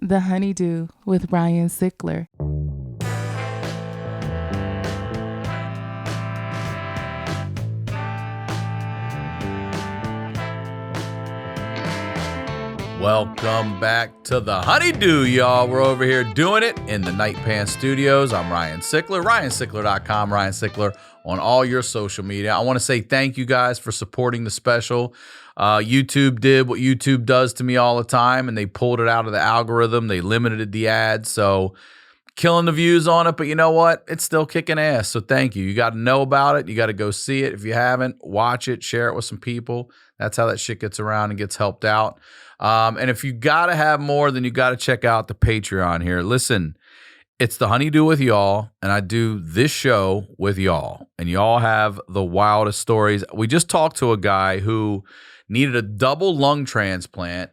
The Honeydew with Ryan Sickler. Welcome back to the Honeydew, y'all. We're over here doing it in the Night Pants Studios. I'm Ryan Sickler, ryansickler.com, Ryan Sickler on all your social media. I want to say thank you guys for supporting the special. YouTube did what YouTube does to me all the time, and they pulled it out of the algorithm. They limited the ads, so killing the views on it, but you know what? It's still kicking ass, so thank you. You got to know about it. You got to go see it. If you haven't, watch it, share it with some people. That's how that shit gets around and gets helped out. And if you got to have more, then you got to check out the Patreon here. Listen, it's the Honeydew with y'all, and I do this show with y'all, and y'all have the wildest stories. We just talked to a guy who needed a double lung transplant,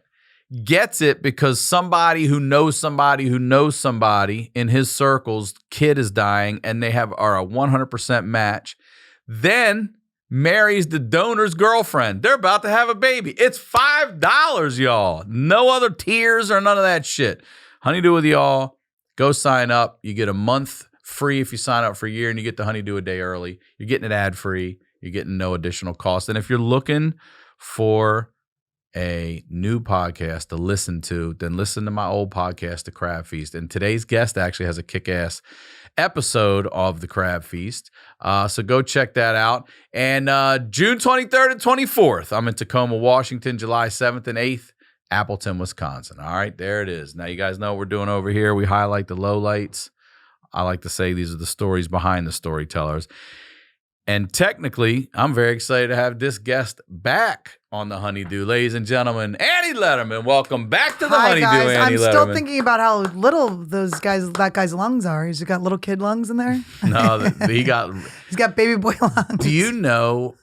gets it because somebody who knows somebody who knows somebody in his circles, kid is dying, and they are a 100% match. Then marries the donor's girlfriend. They're about to have a baby. It's $5, y'all. No other tiers or none of that shit. Honeydew with y'all. Go sign up. You get a month free if you sign up for a year, and you get the Honeydew a day early. You're getting it ad-free. You're getting no additional cost. And if you're looking for a new podcast to listen to, then listen to my old podcast, The Crab Feast. And today's guest actually has a kick-ass episode of The Crab Feast. So go check that out. And June 23rd and 24th, I'm in Tacoma, Washington, July 7th and 8th, Appleton, Wisconsin. All right, there it is. Now you guys know what we're doing over here. We highlight the lowlights. I like to say these are the stories behind the storytellers. And technically, I'm very excited to have this guest back on the Honeydew. Ladies and gentlemen, Annie Lederman. Welcome back to the Honeydew, guys. Annie Lederman. I'm still thinking about how little that guy's lungs are. He's got little kid lungs in there. No, he's got baby boy lungs. Do you know?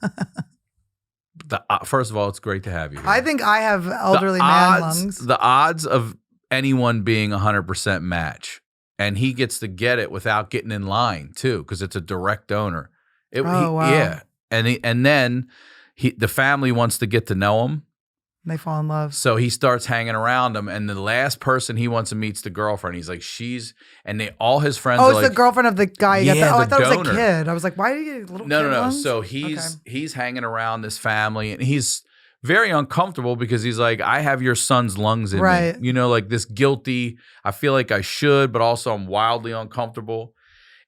First of all, it's great to have you here. I think I have elderly man lungs. The odds of anyone being 100% match, and he gets to get it without getting in line too, because it's a direct donor. Wow. Yeah, and then the family wants to get to know him. They fall in love. So he starts hanging around them, and the last person he wants to meet's the girlfriend. He's like, all his friends are it's like, the girlfriend of the guy. Yeah, I thought donor. It was a kid. I was like, why do you get little kid lungs? So he's hanging around this family, and he's very uncomfortable because he's like, I have your son's lungs in me. You know, like this guilty, I feel like I should, but also I'm wildly uncomfortable.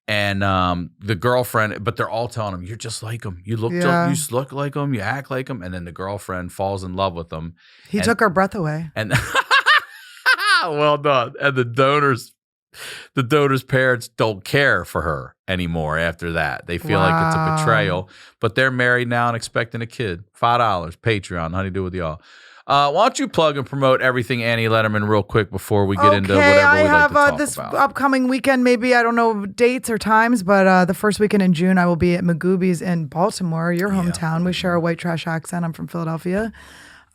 And the girlfriend, but they're all telling him, you're just like him. You look like him. You act like him. And then the girlfriend falls in love with him. He took her breath away. And well done. And the donor's parents don't care for her anymore after that. They feel like it's a betrayal. But they're married now and expecting a kid. $5, Patreon, Honeydew with y'all. Why don't you plug and promote everything Annie Lederman real quick before we get into whatever we like to talk this about. Upcoming weekend, maybe, I don't know dates or times, but the first weekend in June, I will be at Magooby's in Baltimore, your hometown. We share a white trash accent. I'm from Philadelphia.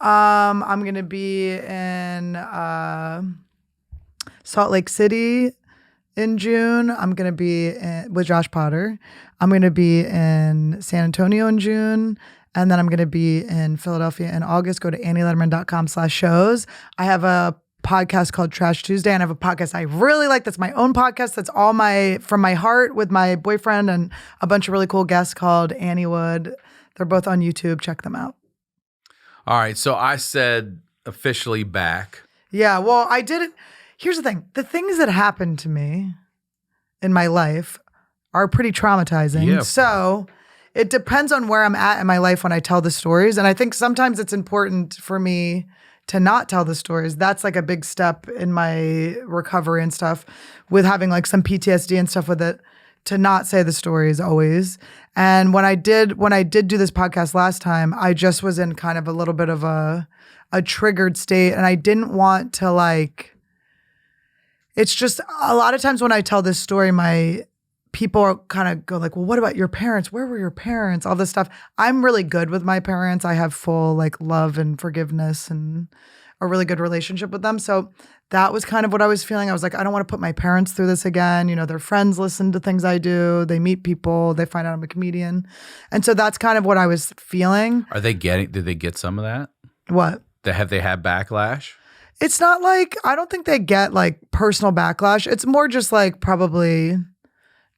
I'm going to be in Salt Lake City in June. I'm going to be with Josh Potter. I'm going to be in San Antonio in June. And then I'm going to be in Philadelphia in August. Go to annielederman.com/shows. I have a podcast called Trash Tuesday, and I have a podcast I really like. That's my own podcast. That's all from my heart with my boyfriend and a bunch of really cool guests called Anniewood. They're both on YouTube. Check them out. All right. So I said officially back. Yeah. Well, I did it. Here's the thing. The things that happened to me in my life are pretty traumatizing. Yeah. So it depends on where I'm at in my life when I tell the stories. And I think sometimes it's important for me to not tell the stories. That's like a big step in my recovery and stuff with having like some PTSD and stuff with it, to not say the stories always. And when I did do this podcast last time, I just was in kind of a little bit of a triggered state. And I didn't want to it's just a lot of times when I tell this story, people kind of go like, well, what about your parents? Where were your parents? All this stuff. I'm really good with my parents. I have full love and forgiveness and a really good relationship with them. So that was kind of what I was feeling. I was like, I don't want to put my parents through this again. You know, their friends listen to things I do. They meet people. They find out I'm a comedian. And so that's kind of what I was feeling. Did they get some of that? What? Have they had backlash? it's not like, I don't think they get like personal backlash. It's more just like probably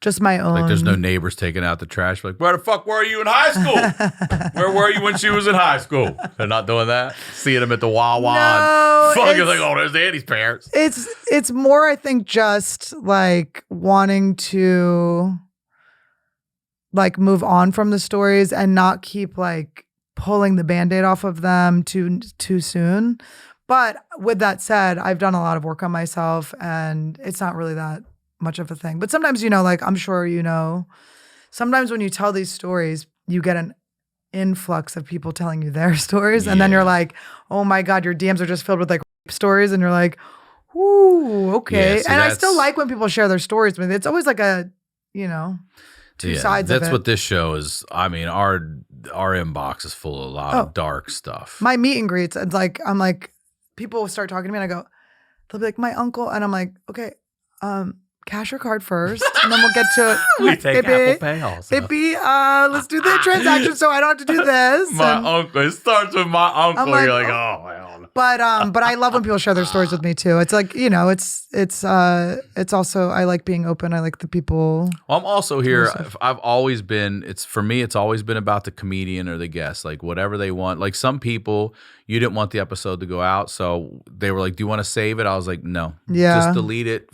just my own. Like there's no neighbors taking out the trash. Like, where the fuck were you in high school? Where were you when she was in high school? They're not doing that? Seeing them at the Wawa. No, fucking like, oh, there's Annie's parents. It's more, I think, just like wanting to like move on from the stories and not keep like pulling the Band-Aid off of them too soon. But with that said, I've done a lot of work on myself and it's not really that much of a thing. But sometimes, like I'm sure sometimes when you tell these stories, you get an influx of people telling you their stories. And then you're like, oh my God, your DMs are just filled with like stories. And you're like, ooh, okay. And I still like when people share their stories with me. It's always like a, two sides of it. That's what this show is. I mean, our inbox is full of a lot of dark stuff. My meet and greets, it's like, I'm like, people will start talking to me and they'll be like, my uncle. And I'm like, okay, cash your card first, and then we'll get to it. We take Apple Pay also. Baby, let's do the transaction so I don't have to do this. My uncle. It starts with my uncle. Like, you're like, oh, hell no. But I love when people share their stories with me too. It's like, it's also, I like being open. I like the people. Well, I'm also here. I've always been, for me, it's always been about the comedian or the guest, like whatever they want. Like some people, you didn't want the episode to go out. So they were like, do you want to save it? I was like, no. Yeah. Just delete it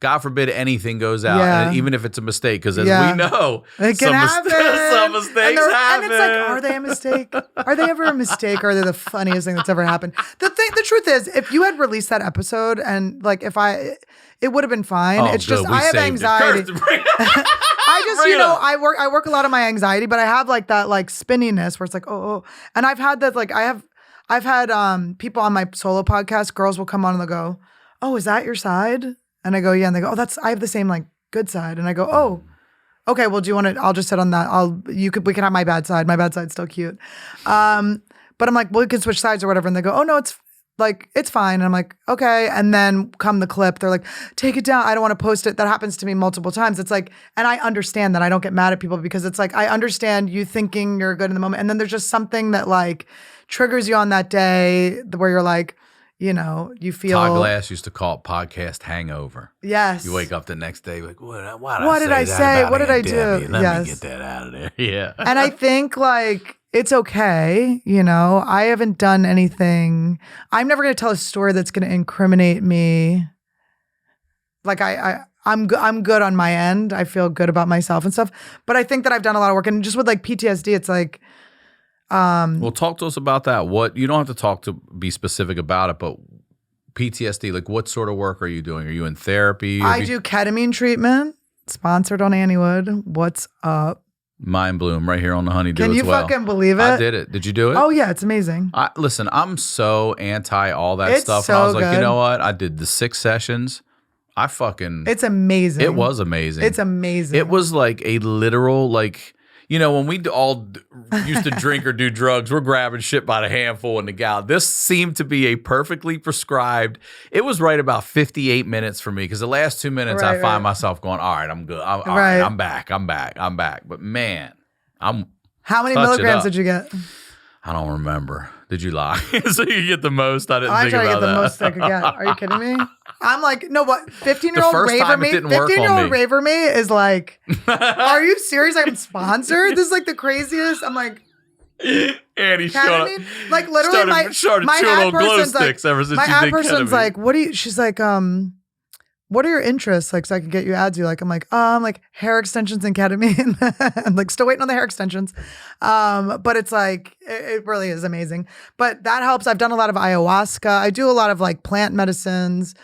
God forbid anything goes out, and even if it's a mistake, because as we know, it can happen. Some mistakes happen. And it's like, are they a mistake? Are they ever a mistake? Are they the funniest thing that's ever happened? The truth is, if you had released that episode and like it would have been fine. It's just I have anxiety. I just, I work a lot on my anxiety, but I have like that like spinniness where it's like, oh. And I've had that like I've had people on my solo podcast, girls will come on and they'll go, oh, is that your side? And I go, yeah. And they go, oh, I have the same like good side. And I go, oh, okay. Well, do you want to, I'll just sit on that. We can have my bad side. My bad side's still cute. But I'm like, well, we can switch sides or whatever. And they go, oh no, it's fine. And I'm like, okay. And then come the clip, they're like, take it down. I don't want to post it. That happens to me multiple times. It's like, and I understand that. I don't get mad at people because it's like, I understand you thinking you're good in the moment. And then there's just something that like triggers you on that day where you're like, you feel. Todd Glass used to call it podcast hangover. Yes. You wake up the next day like, what did I say? What did I do? Let me get that out of there. Yeah. And I think like, it's okay. I haven't done anything. I'm never going to tell a story that's going to incriminate me. Like I'm good on my end. I feel good about myself and stuff. But I think that I've done a lot of work. And just with like PTSD, it's like, well, talk to us about that. You don't have to be specific about it, but PTSD, like what sort of work are you doing? Are you in therapy? I do ketamine treatment, sponsored on Anniewood. What's up? Mind Bloom right here on the HoneyDew Can you fucking believe it? I did it. Did you do it? Oh yeah, it's amazing. Listen, I'm so anti all that stuff. So and I was like, good. you know what? I did the 6 sessions. It's amazing. It was amazing. It's amazing. It was like a literal like. When we all used to drink or do drugs, we're grabbing shit by the handful in the gal. This seemed to be a perfectly prescribed. It was right about 58 minutes for me because the last 2 minutes I find myself going, all right, I'm good. All right, I'm back. But man, How many milligrams did you get? I don't remember. Did you lie? So you get the most? I didn't think about that. I'm trying to get the most I could get. Are you kidding me? I'm like, no, what? 15-year-old raver me? 15-year-old raver me is like, are you serious? I'm sponsored? This is like the craziest. I'm like, Annie ketamine? Like literally my ad person's like, my ad person's like, what do you, she's like, what are your interests? Like, so I can get you ads you like. I'm like hair extensions and ketamine. I'm like still waiting on the hair extensions. But it's like, it really is amazing. But that helps. I've done a lot of ayahuasca. I do a lot of like plant medicines,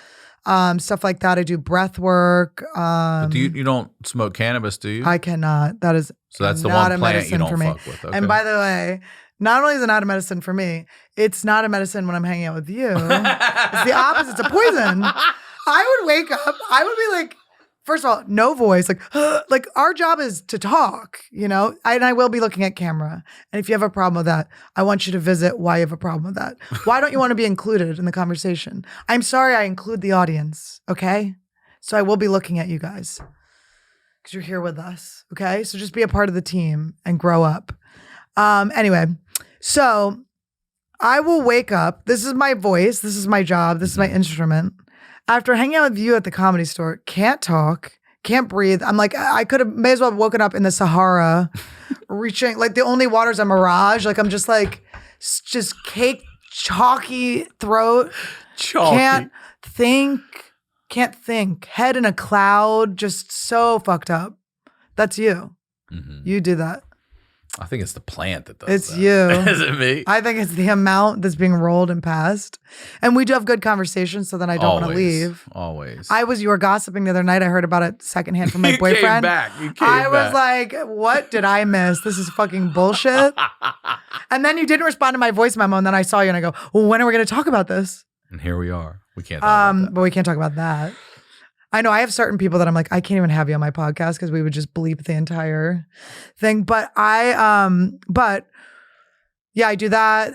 stuff like that. I do breath work. But you don't smoke cannabis, do you? I cannot. That is so that's the one plant you don't fuck with. Okay. And by the way, not only is it not a medicine for me, it's not a medicine when I'm hanging out with you. It's the opposite. It's a poison. I would wake up, I would be like, first of all, no voice, like our job is to talk, and I will be looking at camera. And if you have a problem with that, I want you to visit why you have a problem with that. Why don't you want to be included in the conversation? I'm sorry I include the audience, okay? So I will be looking at you guys because you're here with us, okay? So just be a part of the team and grow up. Anyway, so I will wake up. This is my voice. This is my job. This is my instrument. After hanging out with you at the Comedy Store, can't talk, can't breathe. I'm like, I could have may as well have woken up in the Sahara, reaching like the only water's a mirage. Like I'm just like, just cake, chalky throat. Chalky. Can't think. Head in a cloud, just so fucked up. That's you. You do that. I think it's the plant that does It's that. you. Is it me? I think it's the amount that's being rolled and passed. And we do have good conversations, so then I don't want to leave. Always. You were gossiping the other night. I heard about it secondhand from my You boyfriend. came back. I was like, what did I miss? This is fucking bullshit. And then you didn't respond to my voice memo, and then I saw you and I go, well, when are we going to talk about this? And here we are. We can't talk about that. But we can't talk about that. I know I have certain people that I'm like, I can't even have you on my podcast because we would just bleep the entire thing. But yeah, I do that.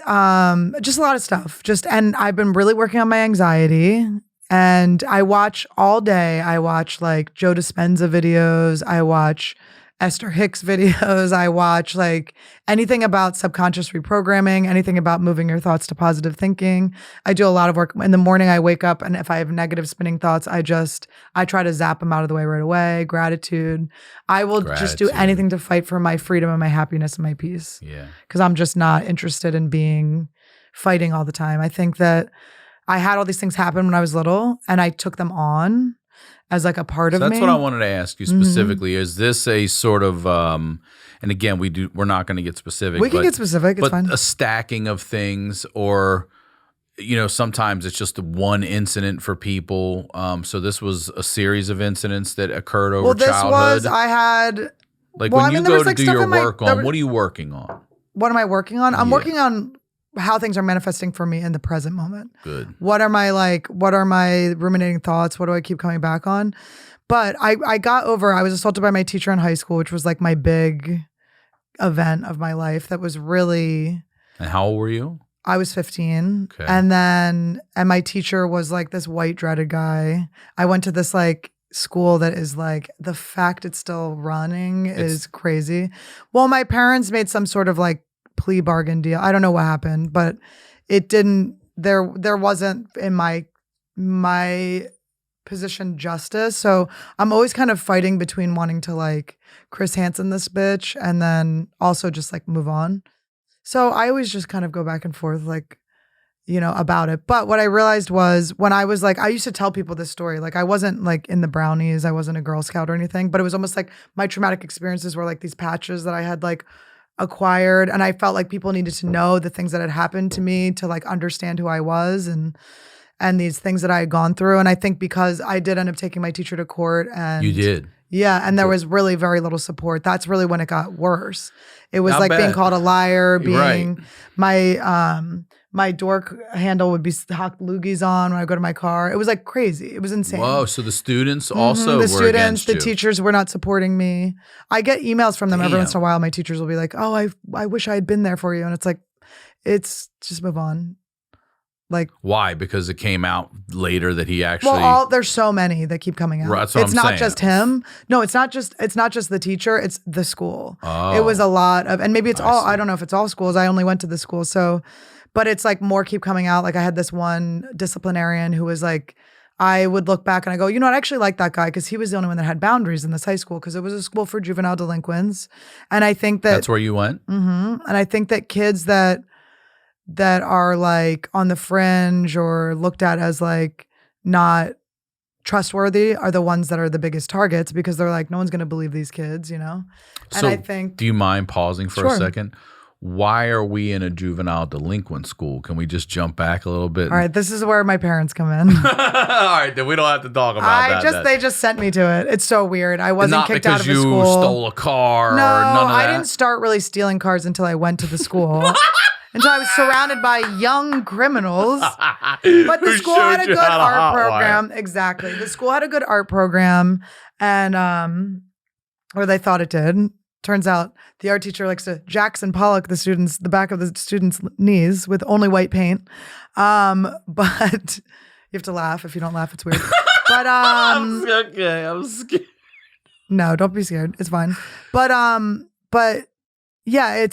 Just a lot of stuff. And I've been really working on my anxiety. And I watch all day. I watch like Joe Dispenza videos. I watch Esther Hicks videos. I watch like anything about subconscious reprogramming, anything about moving your thoughts to positive thinking. I do a lot of work. In the morning, I wake up and if I have negative spinning thoughts, I try to zap them out of the way right away. Gratitude. I will just do anything to fight for my freedom and my happiness and my peace. Yeah. Because I'm just not interested in fighting all the time. I think that I had all these things happen when I was little and I took them on as like a part of me. That's what I wanted to ask you specifically. Is this a sort of, and again, we're not going to get specific. We can get specific. It's fine. A stacking of things, or sometimes it's just one incident for people. So this was a series of incidents that occurred over childhood. I had like when you go to do your work on. What are you working on? What am I working on? I'm working on how things are manifesting for me in the present moment. Good. What are my ruminating thoughts? What do I keep coming back on? But I was assaulted by my teacher in high school, which was like my big event of my life. That was really. And how old were you? I was 15. Okay. And my teacher was like this white dreaded guy. I went to this like school that is like, the fact it's still running is crazy. Well, my parents made some sort of like plea bargain deal. I don't know what happened, but it didn't. There wasn't in my position justice. So I'm always kind of fighting between wanting to like Chris Hansen this bitch and then also just like move on. So I always just kind of go back and forth like, about it. But what I realized was when I was like, I used to tell people this story. Like I wasn't like in the brownies. I wasn't a Girl Scout or anything, but it was almost like my traumatic experiences were like these patches that I had like acquired, and I felt like people needed to know the things that had happened to me to like understand who I was and these things that I had gone through. And I think because I did end up taking my teacher to court, and You did. Yeah, and there was really very little support. That's really when it got worse. It was like being called a liar, being my door handle would be hawk loogies on when I go to my car. It was like crazy. It was insane. Whoa, so the students also were against the you. teachers were not supporting me. I get emails from them every once in a while. My teachers will be like, oh, I wish I had been there for you. And it's like, it's just move on. Like why? Because it came out later that he actually. There's so many that keep coming out. Right, that's what it's I'm not saying. just him. No, it's not just the teacher. It's the school. Oh. It was a lot of, and maybe it's all. I don't know if it's all schools. I only went to the school, so. But it's like more keep coming out. Like I had this one disciplinarian who was like, I would look back and I go, I actually like that guy because he was the only one that had boundaries in this high school because it was a school for juvenile delinquents. And I think that's where you went. Mm-hmm. And I think that kids that are like on the fringe or looked at as like not trustworthy are the ones that are the biggest targets because they're like, no one's going to believe these kids, And So I think, do you mind pausing for Sure. a second? Why are we in a juvenile delinquent school? Can we just jump back a little bit? all right, this is where my parents come in. All right, then we don't have to talk about that. They just sent me to it. It's so weird. I wasn't kicked out of the school. Not because you stole a car No, or none of that? I didn't start really stealing cars until I went to the school. Until I was surrounded by young criminals. But the school had a good art program. Exactly. The school had a good art program and or they thought it did. Turns out the art teacher likes to Jackson Pollock the back of the students' knees with only white paint. But you have to laugh. If you don't laugh, it's weird. But I'm scared. No, don't be scared. It's fine. But yeah,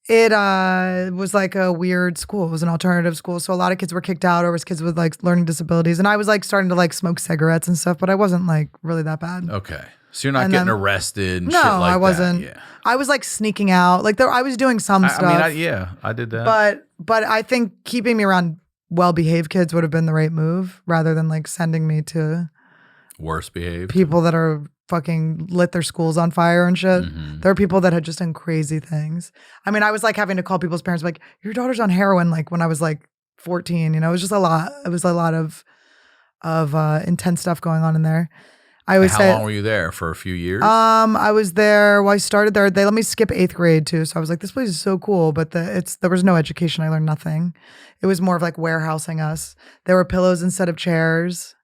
It was like a weird school. It was an alternative school. So a lot of kids were kicked out, or was kids with like learning disabilities. And I was like starting to like smoke cigarettes and stuff, but I wasn't like really that bad. Okay. So you're not getting arrested and no, shit like I wasn't. that. Yeah. I was like sneaking out. Like I was doing some stuff. I mean, I did that. But I think keeping me around well-behaved kids would have been the right move rather than like sending me to worse behaved people that are fucking lit their schools on fire and shit. Mm-hmm. There are people that had just done crazy things. I mean, I was like having to call people's parents like, your daughter's on heroin, like when I was like 14, you know, it was just a lot. It was a lot of intense stuff going on in there. I always say, how long were you there? For a few years? I was there. Well, I started there. They let me skip 8th grade too. So I was like, this place is so cool. But there was no education. I learned nothing. It was more of like warehousing us. There were pillows instead of chairs.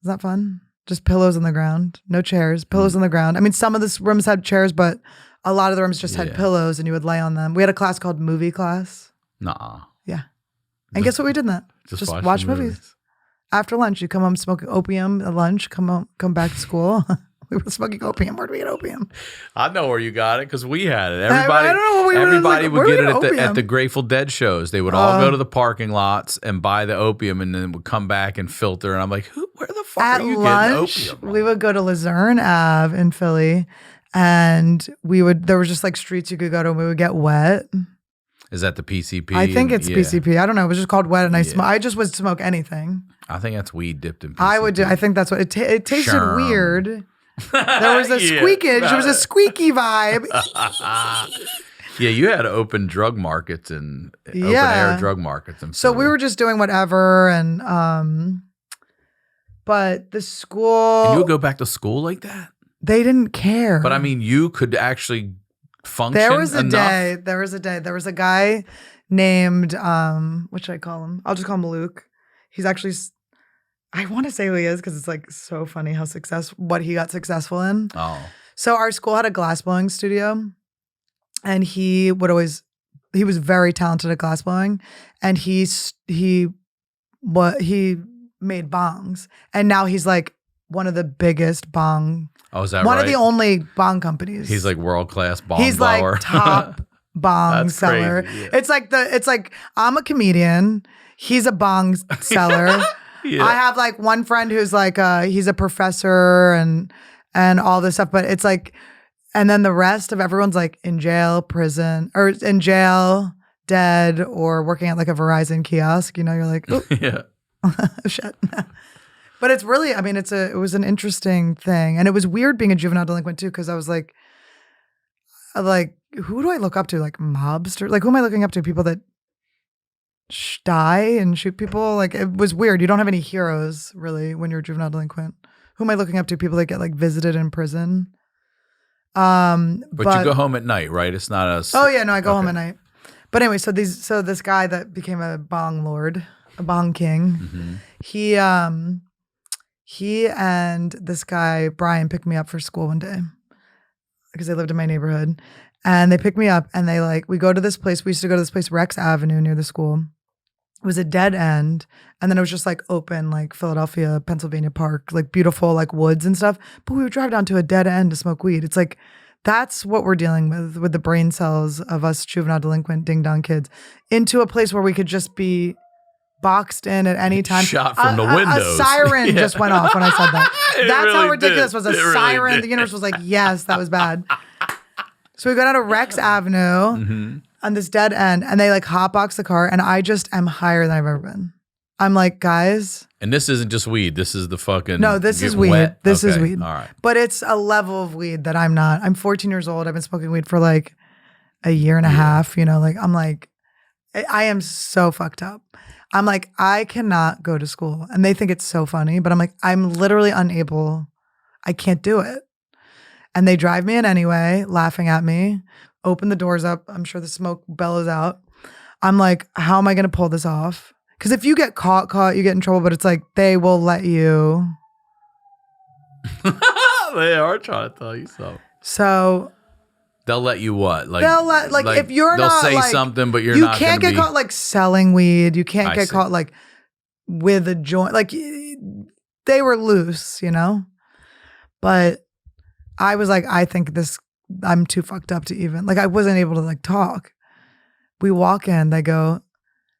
Is that fun? Just pillows on the ground. No chairs. Pillows on the ground. I mean, some of the rooms had chairs, but a lot of the rooms just had pillows and you would lay on them. We had a class called movie class. Nah. Yeah. And guess what we did in that? Just watch movies. After lunch, you come home smoking opium at lunch, come back to school. We were smoking opium. Where did we get opium? I know where you got it because we had it. I don't know what we Everybody would get it at at the Grateful Dead shows. They would all go to the parking lots and buy the opium and then would come back and filter. And I'm like, where the fuck are you getting opium from? We would go to Luzerne Ave in Philly and there was just like streets you could go to and we would get wet. Is that the PCP? I think it's PCP. I don't know. It was just called wet and I just would smoke anything. I think that's weed dipped in PCP. I would do. I think that's what it tasted weird. There was a squeakage. There was a squeaky vibe. Yeah, you had open drug markets and open air drug markets. So we were just doing whatever, and but the school. And you would go back to school like that? They didn't care. But I mean, you could actually function. There was a enough. day. There was a day. There was a guy named what should I call him? I'll just call him Luke. He's actually. I want to say who he is because it's like so funny what he got successful in. Oh. So our school had a glassblowing studio and he was very talented at glassblowing and he made bongs and now he's like one of the biggest bong. Oh, is that one right? of the only bong companies. He's like world-class bong He's blower. Like top bong seller. Crazy, yeah. It's like I'm a comedian. He's a bong seller. Yeah. I have like one friend who's like he's a professor and all this stuff, but it's like, and then the rest of everyone's like in jail, prison, or in jail, dead, or working at like a Verizon kiosk. You know, you're like, oh, yeah, shit. But it's really, I mean, it was an interesting thing, and it was weird being a juvenile delinquent too, because I was like, who do I look up to? Like mobster? Like who am I looking up to? People that die and shoot people. Like it was weird. You don't have any heroes really when you're a juvenile delinquent. Who am I looking up to? People that get like visited in prison. But you go home at night, right? It's not a. Oh yeah, no, I go home at night. But anyway, so this guy that became a bong lord, a bong king, he and this guy Brian picked me up for school one day because they lived in my neighborhood, and they picked me up and we go to this place. We used to go to this place, Rex Avenue, near the school. It was a dead end. And then it was just like open, like Philadelphia, Pennsylvania Park, like beautiful, like woods and stuff. But we would drive down to a dead end to smoke weed. It's like, that's what we're dealing with the brain cells of us juvenile delinquent ding dong kids into a place where we could just be boxed in at any time. Shot from the windows. A siren just went off when I said that. That's really how ridiculous did. was a siren. Really the universe was like, yes, that was bad. So we go down to Rex Avenue on this dead end and they like hotbox the car and I just am higher than I've ever been. I'm like, guys. And this isn't just weed. This is the fucking. No, this is weed. Wet. This is weed. All right. But it's a level of weed that I'm not. I'm 14 years old. I've been smoking weed for like a year and a half. You know, like I'm like, I am so fucked up. I'm like, I cannot go to school. And they think it's so funny. But I'm like, I'm literally unable. I can't do it. And they drive me in anyway, laughing at me, open the doors up. I'm sure the smoke bellows out. I'm like, how am I going to pull this off? Because if you get caught, you get in trouble. But it's like, they will let you. They are trying to tell you so. So. They'll let you what? Like they'll let, like if you're they'll not. They'll say like, something, but you're you not. You can't get caught like selling weed. You can't get caught like with a joint. Like they were loose, you know? But I was like, I think this I'm too fucked up to even, like, I wasn't able to like talk. We walk in, they go,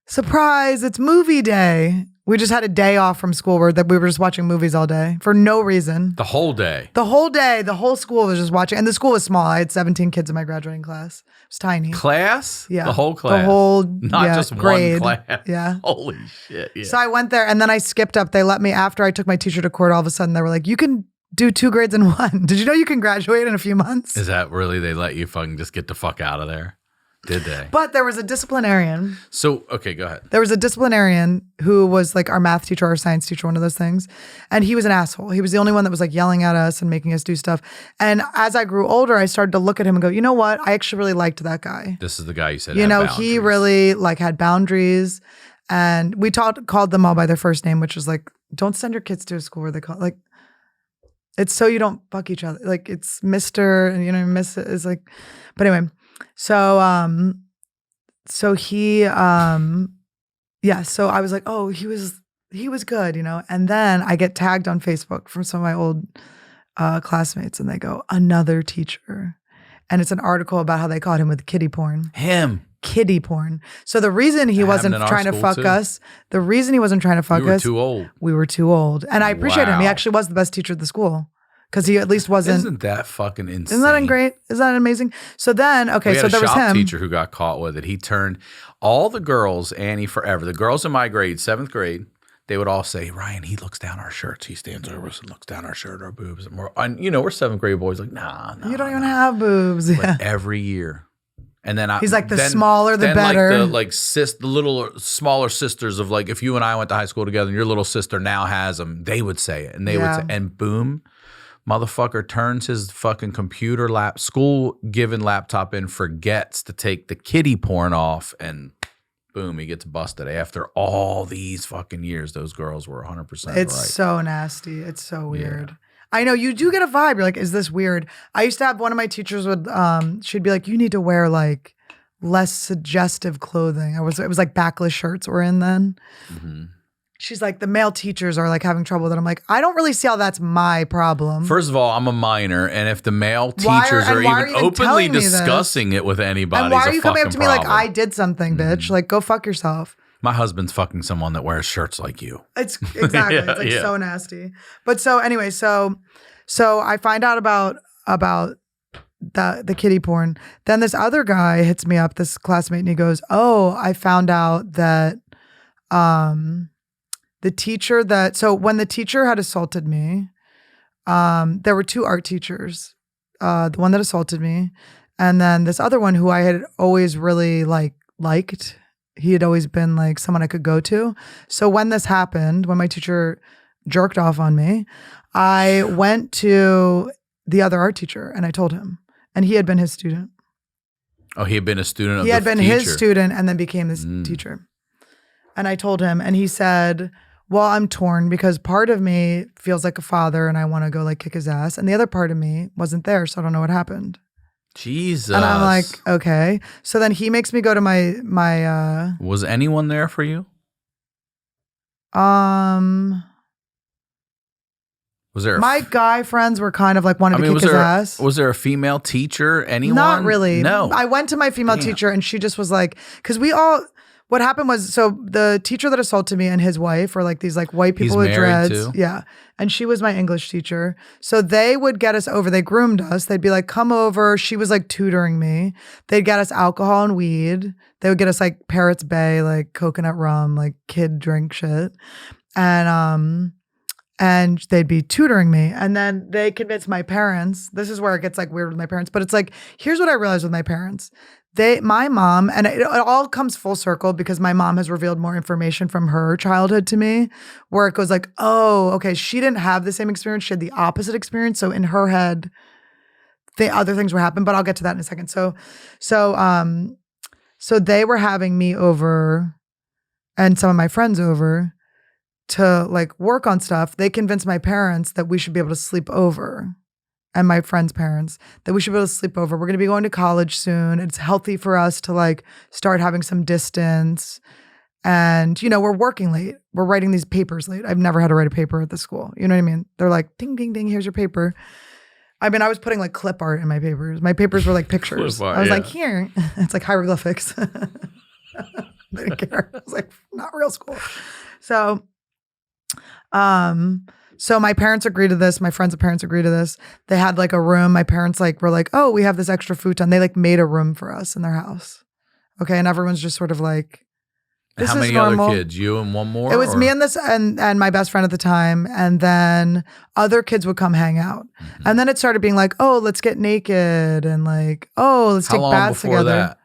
surprise, it's movie day. We just had a day off from school where we were just watching movies all day for no reason. The whole day. The whole day, the whole school was just watching. And the school was small. I had 17 kids in my graduating class. It was tiny. Class? Yeah. The whole class? The whole, Not just grade. one class? Yeah. Holy shit. Yeah. So I went there and then I skipped up. They let me, after I took my teacher to court, all of a sudden they were like, you can do 2 grades in 1. Did you know you can graduate in a few months? Is that really, they let you fucking just get the fuck out of there? Did they? But there was a disciplinarian. So, okay, go ahead. There was a disciplinarian who was like our math teacher, our science teacher, one of those things. And he was an asshole. He was the only one that was like yelling at us and making us do stuff. And as I grew older, I started to look at him and go, you know what? I actually really liked that guy. This is the guy you said You had know, boundaries. he really like had boundaries. And we called them all by their first name, which was like, don't send your kids to a school where they call like, it's so you don't fuck each other. Like it's Mr. and you know, Miss is like, but anyway, so he, so I was like, oh, he was good, you know? And then I get tagged on Facebook from some of my old classmates and they go, another teacher. And it's an article about how they caught him with kiddie porn. Kiddie porn. So the reason he wasn't trying to fuck us, we were too old. We were too old. And I appreciate him. He actually was the best teacher at the school. Because he at least wasn't. Isn't that fucking insane? Isn't that great? Isn't that amazing? So then, okay, we had so there a was shop him. teacher who got caught with it. He turned all the girls, Annie forever, the girls in my grade, 7th grade, they would all say, Ryan, he looks down our shirts. He stands over us and looks down our shirt, our boobs. And we're 7th grade boys like, nah. You don't even have boobs. Yeah. But every year. And then he's like, the smaller, the better. Like the little smaller sisters of like, if you and I went to high school together and your little sister now has them, they would say it. And they would say, and boom. Motherfucker turns his fucking school given laptop in, forgets to take the kiddie porn off, and boom, he gets busted. After all these fucking years, those girls were 100% right. It's so nasty. It's so weird. Yeah. I know you do get a vibe. You're like, is this weird? I used to have one of my teachers would, she'd be like, you need to wear like less suggestive clothing. It was like backless shirts were in then. Mm-hmm. She's like, the male teachers are like having trouble with it. I'm like, I don't really see how that's my problem. First of all, I'm a minor, and if the male teachers are even openly discussing it with anybody, and why are you coming up to me like I did something, bitch? Like, go fuck yourself. My husband's fucking someone that wears shirts like you. It's exactly. It's like so nasty. But so anyway, so I find out about the kiddie porn. Then this other guy hits me up, this classmate, and he goes, "Oh, I found out that the teacher when the teacher had assaulted me, there were 2 art teachers, the one that assaulted me, and then this other one who I had always really liked. He had always been like someone I could go to. So when this happened, when my teacher jerked off on me, I went to the other art teacher and I told him, and he had been his student. Oh, he had been a student of the teacher. He had been his teacher. student and then became this teacher. And I told him, and he said, well, I'm torn because part of me feels like a father and I want to go like kick his ass. And the other part of me wasn't there. So I don't know what happened. Jesus. And I'm like, okay. So then he makes me go to my was anyone there for you? Was there my guy friends were kind of like wanted to kick his ass. Was there a female teacher? Anyone? Not really. No. I went to my female teacher and she just was like, because what happened was, so the teacher that assaulted me and his wife were like these like white people with dreads. Too? Yeah. And she was my English teacher. So they would get us over. They groomed us. They'd be like, come over. She was like tutoring me. They'd get us alcohol and weed. They would get us like Parrots Bay, like coconut rum, like kid drink shit. And they'd be tutoring me. And then they convinced my parents. This is where it gets like weird with my parents. But it's like, here's what I realized with my parents. My mom, and it all comes full circle because my mom has revealed more information from her childhood to me, where it goes like, oh, okay, she didn't have the same experience. She had the opposite experience. So in her head, the other things were happening, but I'll get to that in a second. So they were having me over and some of my friends over to like work on stuff. They convinced my parents that we should be able to sleep over. And my friends' parents, that we should be able to sleep over. We're going to be going to college soon. It's healthy for us to like start having some distance. And, we're working late. We're writing these papers late. I've never had to write a paper at the school. You know what I mean? They're like, ding, ding, ding, here's your paper. I mean, I was putting like clip art in my papers. My papers were like pictures. Clip art, I was yeah. like, here. It's like hieroglyphics. They didn't care. I was like, not real school. So, so my parents agreed to this. My friends' parents agreed to this. They had like a room. My parents like were like, oh, we have this extra futon. They like made a room for us in their house. Okay, and everyone's just sort of like, this How is many normal. other kids? You and one more? It was me and this and my best friend at the time, and then other kids would come hang out. Mm-hmm. And then it started being like, oh, let's get naked and like, oh, let's How take long baths before together. that?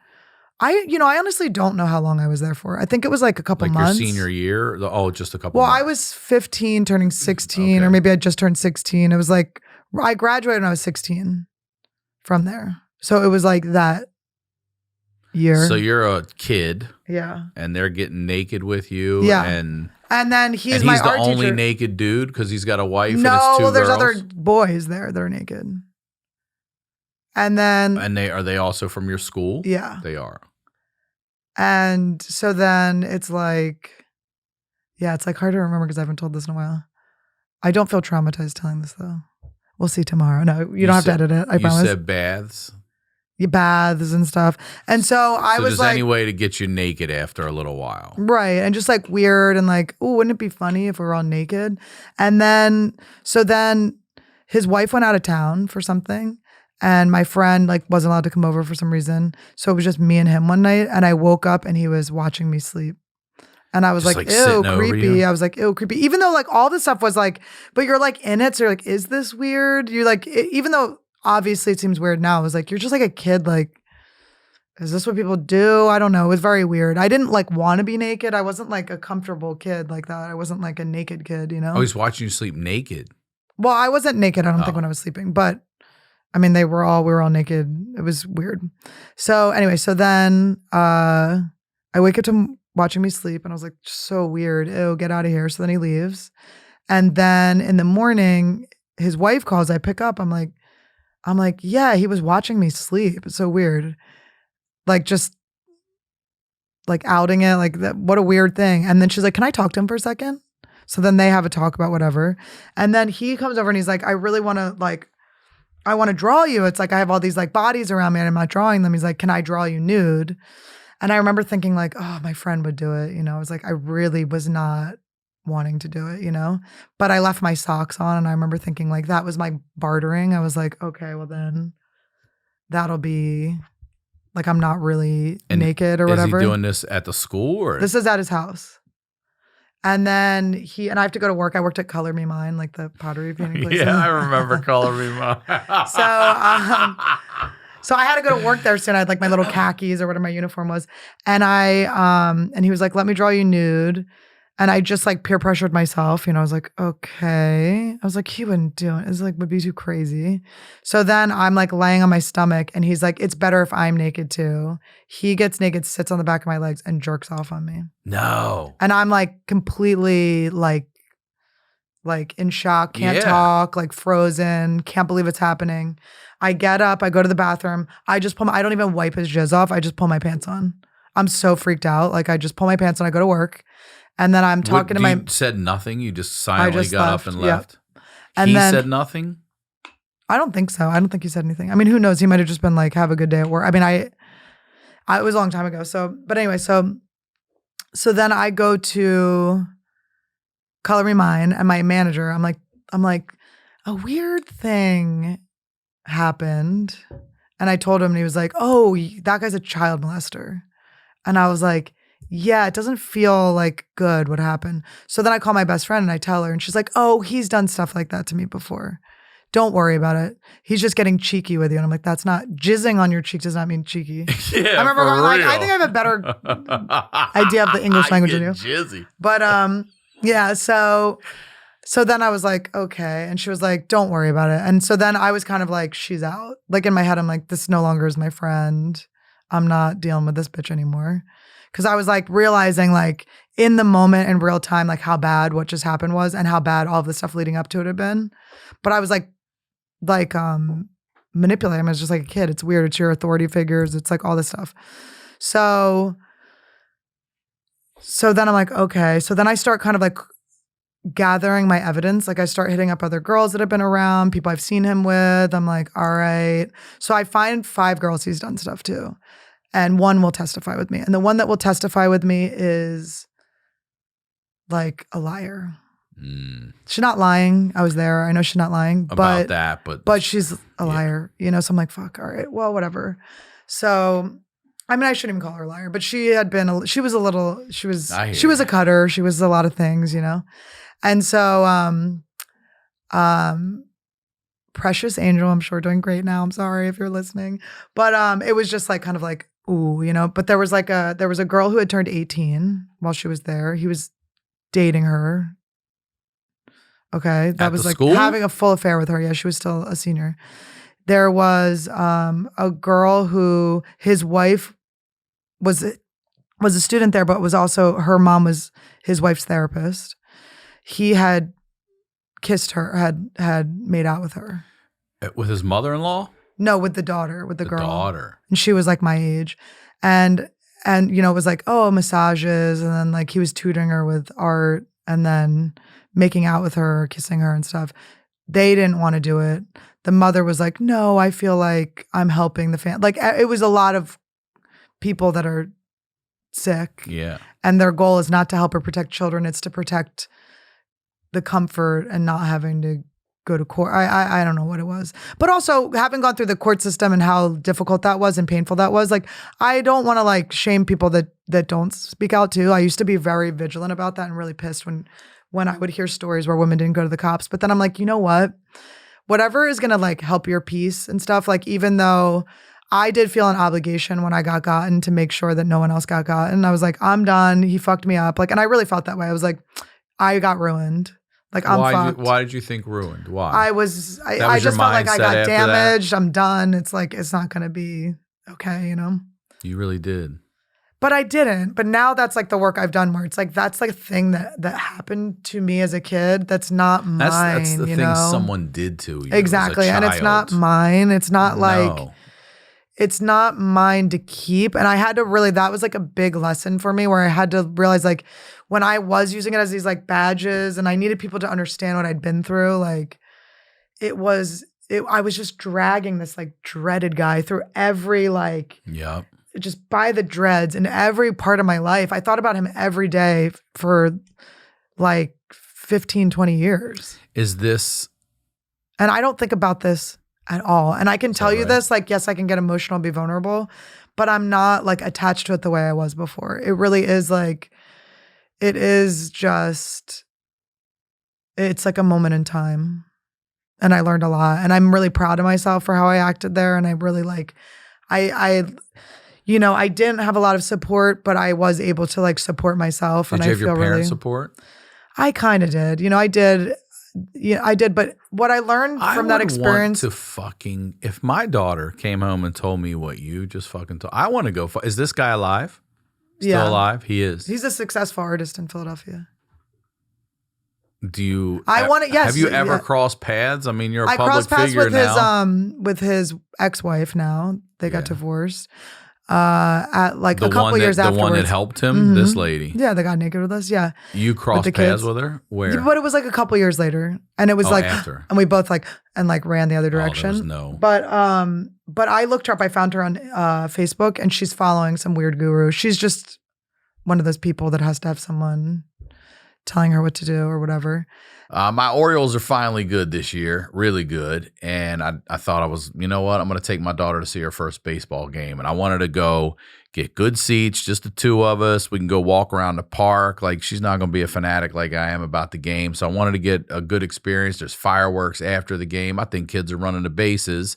I honestly don't know how long I was there for. I think it was like a couple Like months. your senior year? Oh, just a couple Well, months. I was 15 turning 16, Okay. or maybe I just turned 16. It was like, I graduated when I was 16 from there. So it was like that year. So you're a kid Yeah. and they're getting naked with you. Yeah. And then he's he's my the art only teacher. naked dude because he's got a wife and No, it's two well, there's girls. other boys there that are naked. And then, And are they also from your school? yeah. They are. And so then it's like, yeah, it's like hard to remember because I haven't told this in a while. I don't feel traumatized telling this though. We'll see tomorrow. No, you don't have to edit it. I promise. You said baths. You baths and stuff. And so I So was there's like, any way to get you naked after a little while. right. And just like weird and like, oh, wouldn't it be funny if we were all naked? And then, so then his wife went out of town for something. And my friend like wasn't allowed to come over for some reason. So it was just me and him one night. And I woke up and he was watching me sleep. And I was Just, like, like, ew, sitting over creepy. you? I was like, ew, creepy. Even though like all this stuff was like, but you're like in it. So you're like, is this weird? You're like, even though obviously it seems weird now, it was like, you're just like a kid. Like, is this what people do? I don't know. It was very weird. I didn't like want to be naked. I wasn't like a comfortable kid like that. I wasn't like a naked kid, you know? Oh, he's watching you sleep naked. Well, I wasn't naked, I don't think, Oh. when I was sleeping, but I mean, we were all naked. It was weird. So anyway, so then I wake up to him watching me sleep and I was like, so weird. Ew, get out of here. So then he leaves. And then in the morning, his wife calls, I pick up. I'm like, yeah, he was watching me sleep. It's so weird. Like just like outing it, like that, what a weird thing. And then she's like, can I talk to him for a second? So then they have a talk about whatever. And then he comes over and he's like, I really want to draw you. It's like, I have all these like bodies around me and I'm not drawing them. He's like, can I draw you nude? And I remember thinking like, oh, my friend would do it. You know, I was like, I really was not wanting to do it, you know, but I left my socks on. And I remember thinking like, that was my bartering. I was like, okay, well then that'll be like, I'm not really naked or whatever. Is he doing this at the school or? This is at his house. And then I have to go to work. I worked at Color Me Mine, like the pottery painting place. Yeah, I remember Color Me Mine. So I had to go to work there soon. I had like my little khakis or whatever my uniform was. And and he was like, let me draw you nude. And I just like peer pressured myself. You know, I was like, okay. I was like, he wouldn't do it. It's like, would be too crazy. So then I'm like laying on my stomach and he's like, it's better if I'm naked too. He gets naked, sits on the back of my legs and jerks off on me. No. And I'm like completely like in shock, can't talk, like frozen, can't believe it's happening. I get up, I go to the bathroom. I don't even wipe his jizz off. I just pull my pants on. I'm so freaked out. Like I just pull my pants on, I go to work. And then I'm talking You said nothing? You just silently got up and left? Yep. And he then, said nothing? I don't think so. I don't think he said anything. I mean, who knows? He might have just been like, have a good day at work. I mean, it was a long time ago. So, but anyway, so then I go to Color Me Mine and my manager, I'm like, a weird thing happened. And I told him and he was like, oh, that guy's a child molester. And I was like, yeah, it doesn't feel like good what happened. So then I call my best friend and I tell her and she's like, oh, he's done stuff like that to me before. Don't worry about it. He's just getting cheeky with you. And I'm like, that's not, jizzing on your cheek does not mean cheeky. Yeah, I remember going like, I think I have a better idea of the English language than you. Jizzy. But yeah, so then I was like, okay. And she was like, don't worry about it. And so then I was kind of like, she's out. Like in my head, I'm like, this no longer is my friend. I'm not dealing with this bitch anymore. Because I was like realizing like in the moment in real time, like how bad what just happened was and how bad all of the stuff leading up to it had been. But I was like manipulating. I was just like a kid. It's weird. It's your authority figures. It's like all this stuff. So then I'm like, okay. So then I start kind of like gathering my evidence. Like I start hitting up other girls that have been around, people I've seen him with. I'm like, all right. So I find 5 girls he's done stuff to, and 1 will testify with me. And the one that will testify with me is like a liar. She's not lying. I was there. I know she's not lying about that, but she's a liar, you know? So I'm like, fuck, all right, well, whatever. So, I mean, I shouldn't even call her a liar, but she was a cutter. She was a lot of things, you know? And so, Precious Angel, I'm sure doing great now. I'm sorry if you're listening, but, it was just like, kind of like, ooh, you know, but there was a girl who had turned 18 while she was there. He was dating her. Okay. That was like school? Having a full affair with her. Yeah, she was still a senior. There was a girl who his wife was a student there, but was also, her mom was his wife's therapist. He had kissed her, had made out with her. With his mother-in-law? No, with the daughter, with the girl. Daughter. And she was like my age. And you know, it was like, oh, massages. And then like he was tutoring her with art and then making out with her, kissing her and stuff. They didn't want to do it. The mother was like, no, I feel like I'm helping the family. Like it was a lot of people that are sick. Yeah. And their goal is not to help or protect children. It's to protect the comfort and not having to go to court. I don't know what it was. But also having gone through the court system and how difficult that was and painful that was, like, I don't want to like shame people that don't speak out too. I used to be very vigilant about that and really pissed when I would hear stories where women didn't go to the cops. But then I'm like, you know what? Whatever is going to like help your peace and stuff. Like, even though I did feel an obligation when I got gotten to make sure that no one else got gotten. I was like, I'm done. He fucked me up. Like, and I really felt that way. I was like, I got ruined. Like, I'm fucked. Why did you think ruined? Why? I just felt like I got damaged. I'm done. It's like, it's not going to be okay, you know? You really did. But I didn't. But now that's like the work I've done where it's like, that's like a thing that happened to me as a kid. That's not mine, that's the you thing know? Someone did to you. Exactly. And it's not mine. It's not like, No. it's not mine to keep. And I had to really, that was like a big lesson for me where I had to realize like when I was using it as these like badges and I needed people to understand what I'd been through, like I was just dragging this like dreaded guy through every like, Yep. just by the dreads in every part of my life. I thought about him every day for like 15, 20 years. Is this? And I don't think about this at all. And I can tell you right? this, like, yes, I can get emotional and be vulnerable, but I'm not like attached to it the way I was before. It really is like, it is just, it's like a moment in time. And I learned a lot. And I'm really proud of myself for how I acted there. And I really like, you know, I didn't have a lot of support, but I was able to like support myself. Did and you I have your feel parents' really, support? I kind of did. You know, I did. Yeah, I did. But what I learned from that experience, If my daughter came home and told me what you just fucking told, I want to go. Is this guy alive? Still alive? He is. He's a successful artist in Philadelphia. Do you? I want to. Yes. Have you ever crossed paths? I mean, you're a public crossed paths figure with now. with his ex-wife. Now they got divorced. At like a couple years afterwards. The one that helped him, this lady. Yeah, they got naked with us. Yeah. You crossed paths with her? Where? But it was like a couple years later. And it was like after. And we both like ran the other direction. But I looked her up. I found her on Facebook and she's following some weird guru. She's just one of those people that has to have someone telling her what to do or whatever. My Orioles are finally good this year, really good. And I thought you know what? I'm going to take my daughter to see her first baseball game. And I wanted to go get good seats, just the two of us. We can go walk around the park. Like, she's not going to be a fanatic like I am about the game. So I wanted to get a good experience. There's fireworks after the game. I think kids are running the bases.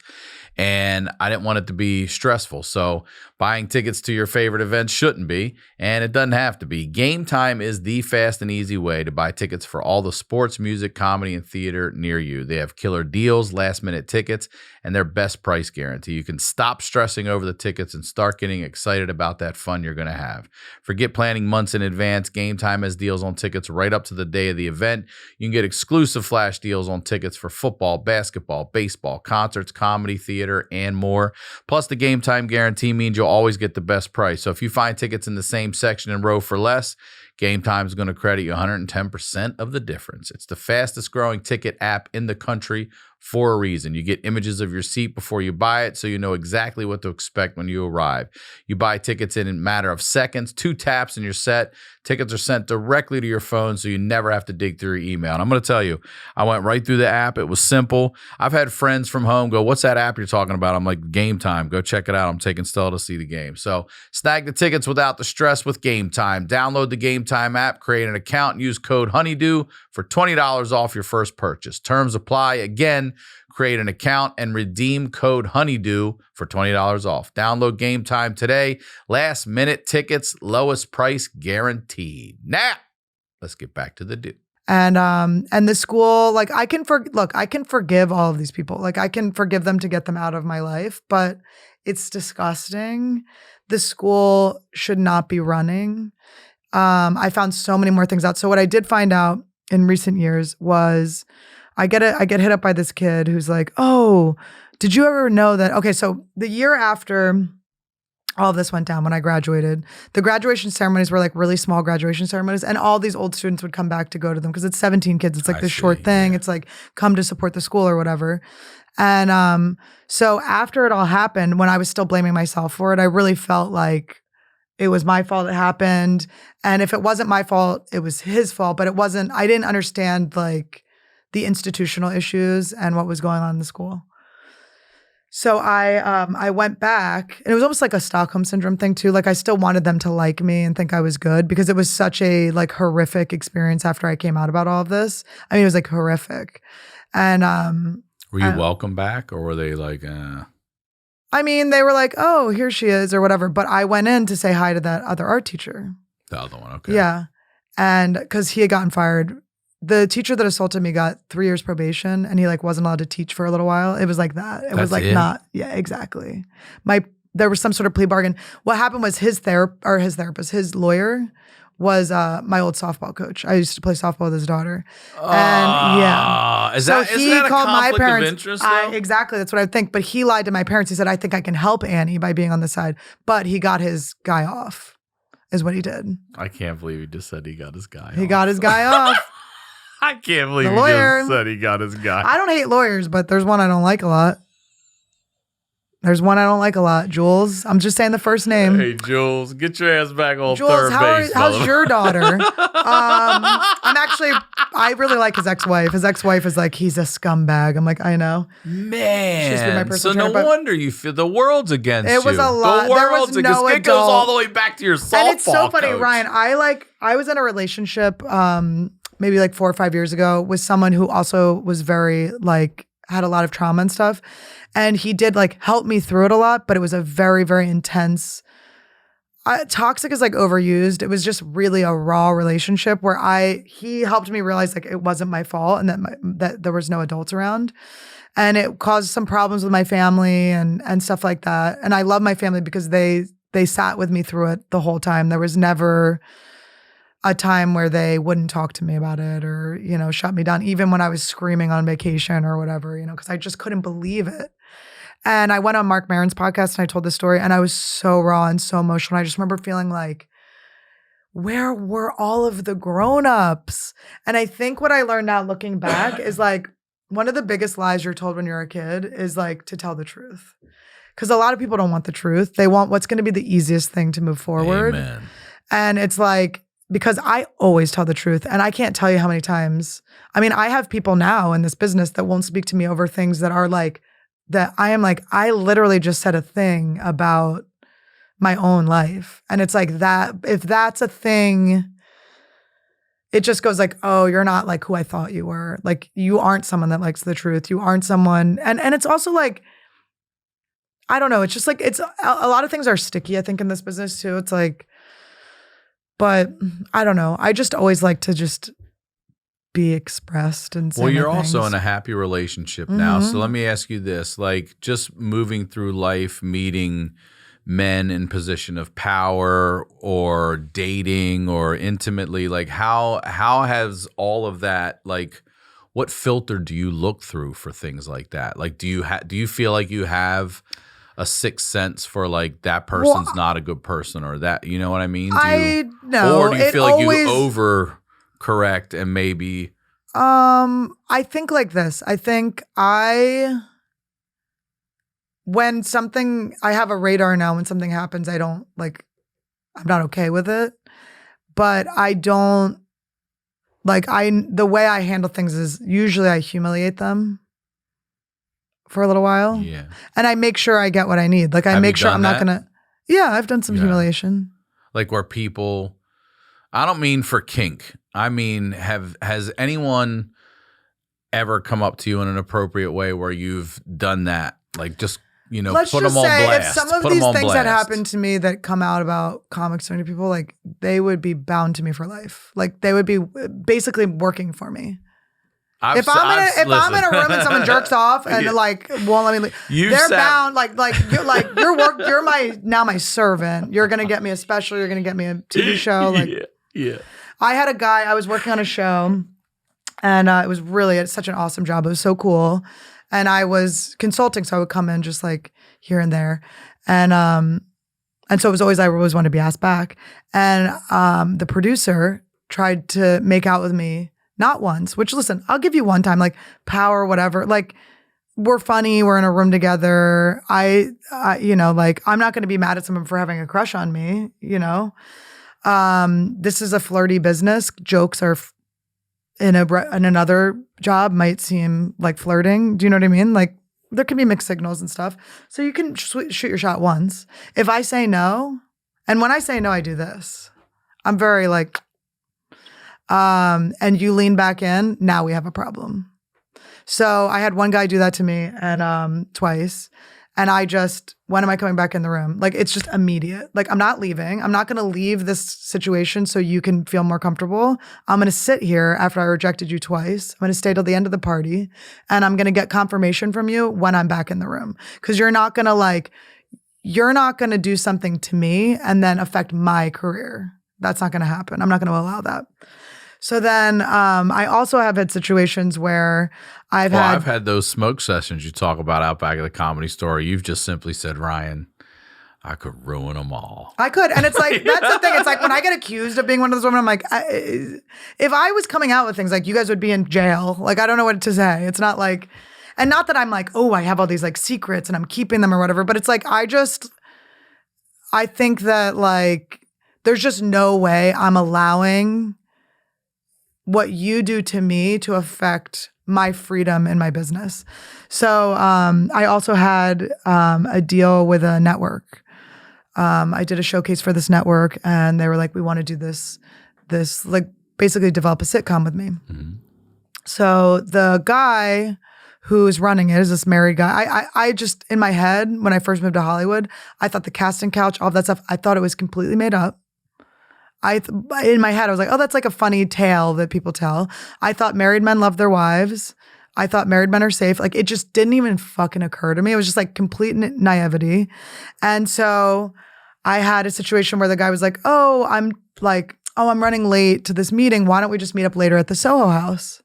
And I didn't want it to be stressful. So buying tickets to your favorite events shouldn't be, and it doesn't have to be. Game Time is the fast and easy way to buy tickets for all the sports, music, comedy, and theater near you. They have killer deals, last-minute tickets, and their best price guarantee. You can stop stressing over the tickets and start getting excited about that fun you're going to have. Forget planning months in advance. Game Time has deals on tickets right up to the day of the event. You can get exclusive flash deals on tickets for football, basketball, baseball, concerts, comedy, theater, and more. Plus, the Game Time guarantee means you'll always get the best price. So if you find tickets in the same section and row for less, Game Time is going to credit you 110% of the difference. It's the fastest growing ticket app in the country for a reason. You get images of your seat before you buy it, so you know exactly what to expect when you arrive. You buy tickets in a matter of seconds, 2 taps and you're set. Tickets are sent directly to your phone, so you never have to dig through your email. And I'm going to tell you, I went right through the app. It was simple. I've had friends from home go, "What's that app you're talking about?" I'm like, "Game Time. Go check it out. I'm taking Stella to see the game." So snag the tickets without the stress with Game Time. Download the Game Time app, create an account, and use code HoneyDew for $20 off your first purchase. Terms apply. Again, create an account and redeem code HoneyDew for $20 off. Download Game Time today. Last minute tickets, lowest price guaranteed. Now, let's get back to the do. And the school, like I can forgive all of these people. Like I can forgive them to get them out of my life, but it's disgusting. The school should not be running. I found so many more things out. So what I did find out in recent years was I get hit up by this kid who's like, "Oh, did you ever know that?" Okay, so the year after all of this went down, when I graduated, the graduation ceremonies were like really small graduation ceremonies, and all these old students would come back to go to them because it's 17 kids. It's like this short thing. Yeah. It's like come to support the school or whatever. And so after it all happened, when I was still blaming myself for it, I really felt like it was my fault it happened. And if it wasn't my fault, it was his fault. But it wasn't. I didn't understand like the institutional issues and what was going on in the school. So I went back, and it was almost like a Stockholm syndrome thing too. Like I still wanted them to like me and think I was good because it was such a like horrific experience after I came out about all of this. I mean, it was like horrific. And were you welcome back, or were they like? I mean, they were like, "Oh, here she is," or whatever. But I went in to say hi to that other art teacher. The other one, okay. Yeah, and because he had gotten fired. The teacher that assaulted me got 3 years probation, and he like wasn't allowed to teach for a little while. It was like that. It was like not, yeah, exactly. There was some sort of plea bargain. What happened was his lawyer was my old softball coach. I used to play softball with his daughter. And yeah. Isn't that a conflict of interest though? Exactly. That's what I think. But he lied to my parents. He said, "I think I can help Annie by being on the side." But he got his guy off, is what he did. I can't believe he just said he got his guy off. He got his guy off. I can't believe he just said he got his guy. I don't hate lawyers, but there's one I don't like a lot. Jules. I'm just saying the first name. Hey, Jules, get your ass back on Jules, third base. How's your daughter? I really like his ex-wife. His ex-wife is like, he's a scumbag. I'm like, I know. Man, so no wonder you feel the world's against you. It was a lot. The world's against you. It goes all the way back to your softball And it's so funny, coach. Ryan. I was in a relationship maybe like 4 or 5 years ago with someone who also was very like, had a lot of trauma and stuff. And he did like help me through it a lot, but it was a very, very intense. Toxic is like overused. It was just really a raw relationship where he helped me realize like it wasn't my fault and that there was no adults around. And it caused some problems with my family and stuff like that. And I love my family because they sat with me through it the whole time. There was never a time where they wouldn't talk to me about it or, shut me down, even when I was screaming on vacation or whatever, because I just couldn't believe it. And I went on Mark Maron's podcast and I told this story and I was so raw and so emotional. I just remember feeling like, where were all of the grown-ups? And I think what I learned now looking back is like, one of the biggest lies you're told when you're a kid is like to tell the truth. Because a lot of people don't want the truth. They want what's going to be the easiest thing to move forward. Amen. And it's like, because I always tell the truth. And I can't tell you how many times. I mean, I have people now in this business that won't speak to me over things that are like, that I am like, I literally just said a thing about my own life. And it's like that, if that's a thing, it just goes like, oh, you're not like who I thought you were. Like you aren't someone that likes the truth. You aren't someone. And it's also like, I don't know. It's just like, it's a lot of things are sticky, I think, in this business too. It's like, but I don't know. I just always like to just be expressed and say well, you're things. also in a happy relationship now. So let me ask you this, like just moving through life, meeting men in position of power or dating or intimately, like how has all of that, like what filter do you look through for things like that? Like do you feel like you have a sixth sense for like that person's not a good person or that, you know what I mean? No. Or do you feel like you over correct and maybe? I think like this. I think when something, I have a radar now, when something happens, I'm not okay with it, but I don't, the way I handle things is usually I humiliate them for a little while. Yeah. And I make sure I get what I need. Like I make sure I'm not going to, yeah, I've done some humiliation. Like where people, I don't mean for kink. I mean, has anyone ever come up to you in an appropriate way where you've done that? Like just, let's put just them on say blast. If some of these things that happen to me that come out about comics or people, like they would be bound to me for life. Like they would be basically working for me. If I'm in a room and someone jerks off and won't let me leave, they're bound. You're my servant. You're gonna get me a special. You're gonna get me a TV show. Yeah. I had a guy. I was working on a show, and it's such an awesome job. It was so cool, and I was consulting, so I would come in just like here and there, and so it was always I always wanted to be asked back, and the producer tried to make out with me. Not once, which listen, I'll give you one time, like power, whatever. Like we're funny, we're in a room together. I'm not going to be mad at someone for having a crush on me. This is a flirty business. Jokes are in another job might seem like flirting. Do you know what I mean? Like there can be mixed signals and stuff. So you can shoot your shot once. If I say no, and when I say no, I do this. I'm very like. And you lean back in, now we have a problem. So I had one guy do that to me and twice. And when am I coming back in the room? Like it's just immediate. Like I'm not leaving. I'm not gonna leave this situation so you can feel more comfortable. I'm gonna sit here after I rejected you twice. I'm gonna stay till the end of the party and I'm gonna get confirmation from you when I'm back in the room. Cause you're not gonna do something to me and then affect my career. That's not gonna happen. I'm not gonna allow that. So then I also have had situations where I've had those smoke sessions you talk about out back at the Comedy Store. You've just simply said, Ryan, I could ruin them all. I could. And it's like, that's the thing. It's like when I get accused of being one of those women, I'm like, if I was coming out with things like you guys would be in jail, like I don't know what to say. It's not like, and not that I'm like, oh, I have all these like secrets and I'm keeping them or whatever. But it's like, I think that like, there's just no way I'm allowing what you do to me to affect my freedom in my business. So I also had a deal with a network. I did a showcase for this network and they were like, we want to do this like basically develop a sitcom with me. Mm-hmm. So the guy who's running it is this married guy. I just, in my head, when I first moved to Hollywood, I thought the casting couch, all that stuff, I thought it was completely made up. In my head, I was like, oh, that's like a funny tale that people tell. I thought married men love their wives. I thought married men are safe. Like it just didn't even fucking occur to me. It was just like complete naivety. And so I had a situation where the guy was like, I'm running late to this meeting. Why don't we just meet up later at the Soho House?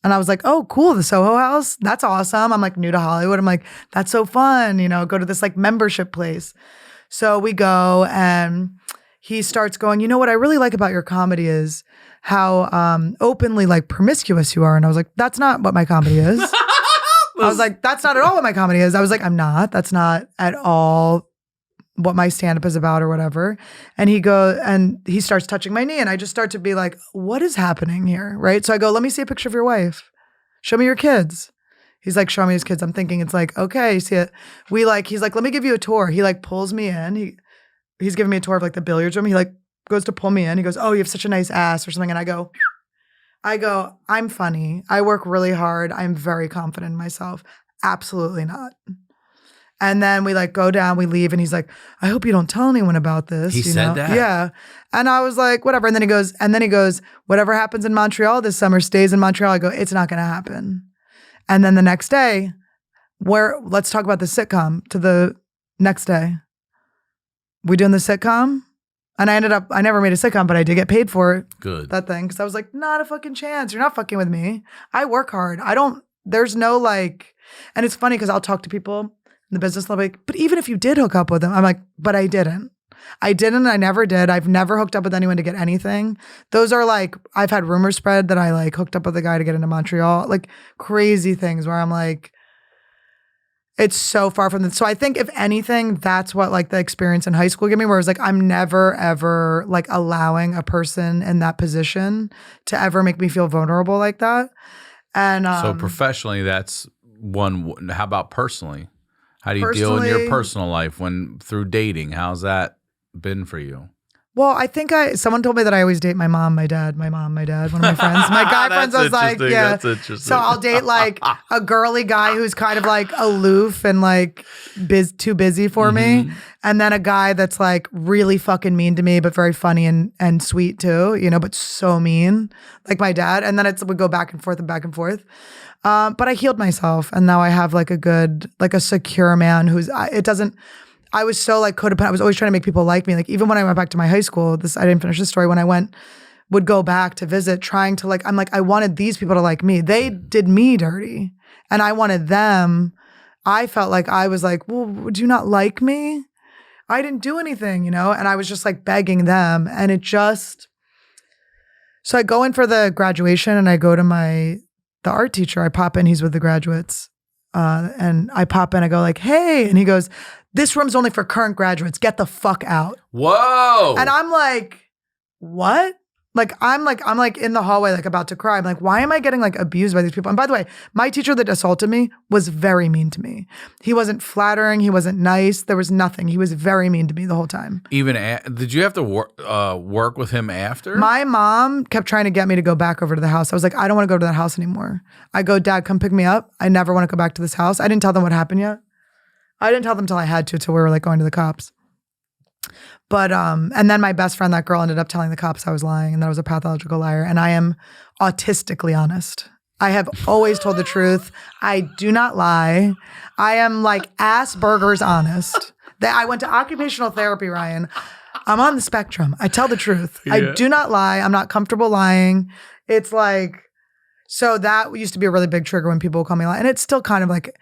And I was like, oh, cool, the Soho House? That's awesome. I'm like new to Hollywood. I'm like, that's so fun, go to this like membership place. So we go and he starts going, you know what I really like about your comedy is how openly like promiscuous you are. And I was like, that's not what my comedy is. I was like, that's not at all what my comedy is. I was like, I'm not. That's not at all what my stand-up is about or whatever. And he starts touching my knee and I just start to be like, what is happening here? Right? So I go, let me see a picture of your wife. Show me your kids. He's like, show me his kids. I'm thinking it's like, okay, you see it. He's like, let me give you a tour. He like pulls me in. He's giving me a tour of like the billiards room. He like goes to pull me in. He goes, oh, you have such a nice ass or something. And I go, I'm funny. I work really hard. I'm very confident in myself. Absolutely not. And then we like go down, we leave. And he's like, I hope you don't tell anyone about this. He said that? Yeah. And I was like, whatever. And then he goes, whatever happens in Montreal this summer stays in Montreal. I go, it's not going to happen. And then the next day, let's talk about the sitcom to the next day. We doing the sitcom? And I never made a sitcom, but I did get paid for it. Good. That thing. Cause I was like, not a fucking chance. You're not fucking with me. I work hard. there's no like, and it's funny cause I'll talk to people the business level. Like, but even if you did hook up with him, I'm like, but I didn't. I didn't. I never did. I've never hooked up with anyone to get anything. Those are like, I've had rumors spread that I like hooked up with a guy to get into Montreal, like crazy things where I'm like, it's so far from this. So I think if anything, that's what like the experience in high school gave me, where it was like, I'm never ever like allowing a person in that position to ever make me feel vulnerable like that. And so professionally, that's one. How about personally? How do you deal in your personal life when through dating? How's that been for you? Well, I think someone told me that I always date my mom, my dad, one of my friends. My guy friends was like, yeah. That's interesting. So I'll date like a girly guy who's kind of like aloof and like too busy for me. And then a guy that's like really fucking mean to me, but very funny and sweet too, you know, but so mean, like my dad. And then it would go back and forth and back and forth. But I healed myself. And now I have like a secure man I was so like codependent. I was always trying to make people like me. Like even when I went back to my high school, I didn't finish the story. When I would go back to visit, trying to like, I'm like, I wanted these people to like me. They did me dirty and I wanted them. I felt like I was like, well, would you not like me? I didn't do anything, you know? And I was just like begging them. And so I go in for the graduation and I go to the art teacher. I pop in, he's with the graduates. And I pop in, I go like, hey, and he goes, this room's only for current graduates. Get the fuck out. Whoa. And I'm like, what? Like, I'm like in the hallway, like about to cry. I'm like, why am I getting like abused by these people? And by the way, my teacher that assaulted me was very mean to me. He wasn't flattering. He wasn't nice. There was nothing. He was very mean to me the whole time. Did you have to work with him after? My mom kept trying to get me to go back over to the house. I was like, I don't want to go to that house anymore. I go, Dad, come pick me up. I never want to go back to this house. I didn't tell them what happened yet. I didn't tell them till I had to, till we were like going to the cops. But, and then my best friend, that girl, ended up telling the cops I was lying and that I was a pathological liar. And I am autistically honest. I have always told the truth. I do not lie. I am like Asperger's honest. I went to occupational therapy, Ryan. I'm on the spectrum. I tell the truth. Yeah. I do not lie. I'm not comfortable lying. It's like, so that used to be a really big trigger when people would call me lying. And it's still kind of like,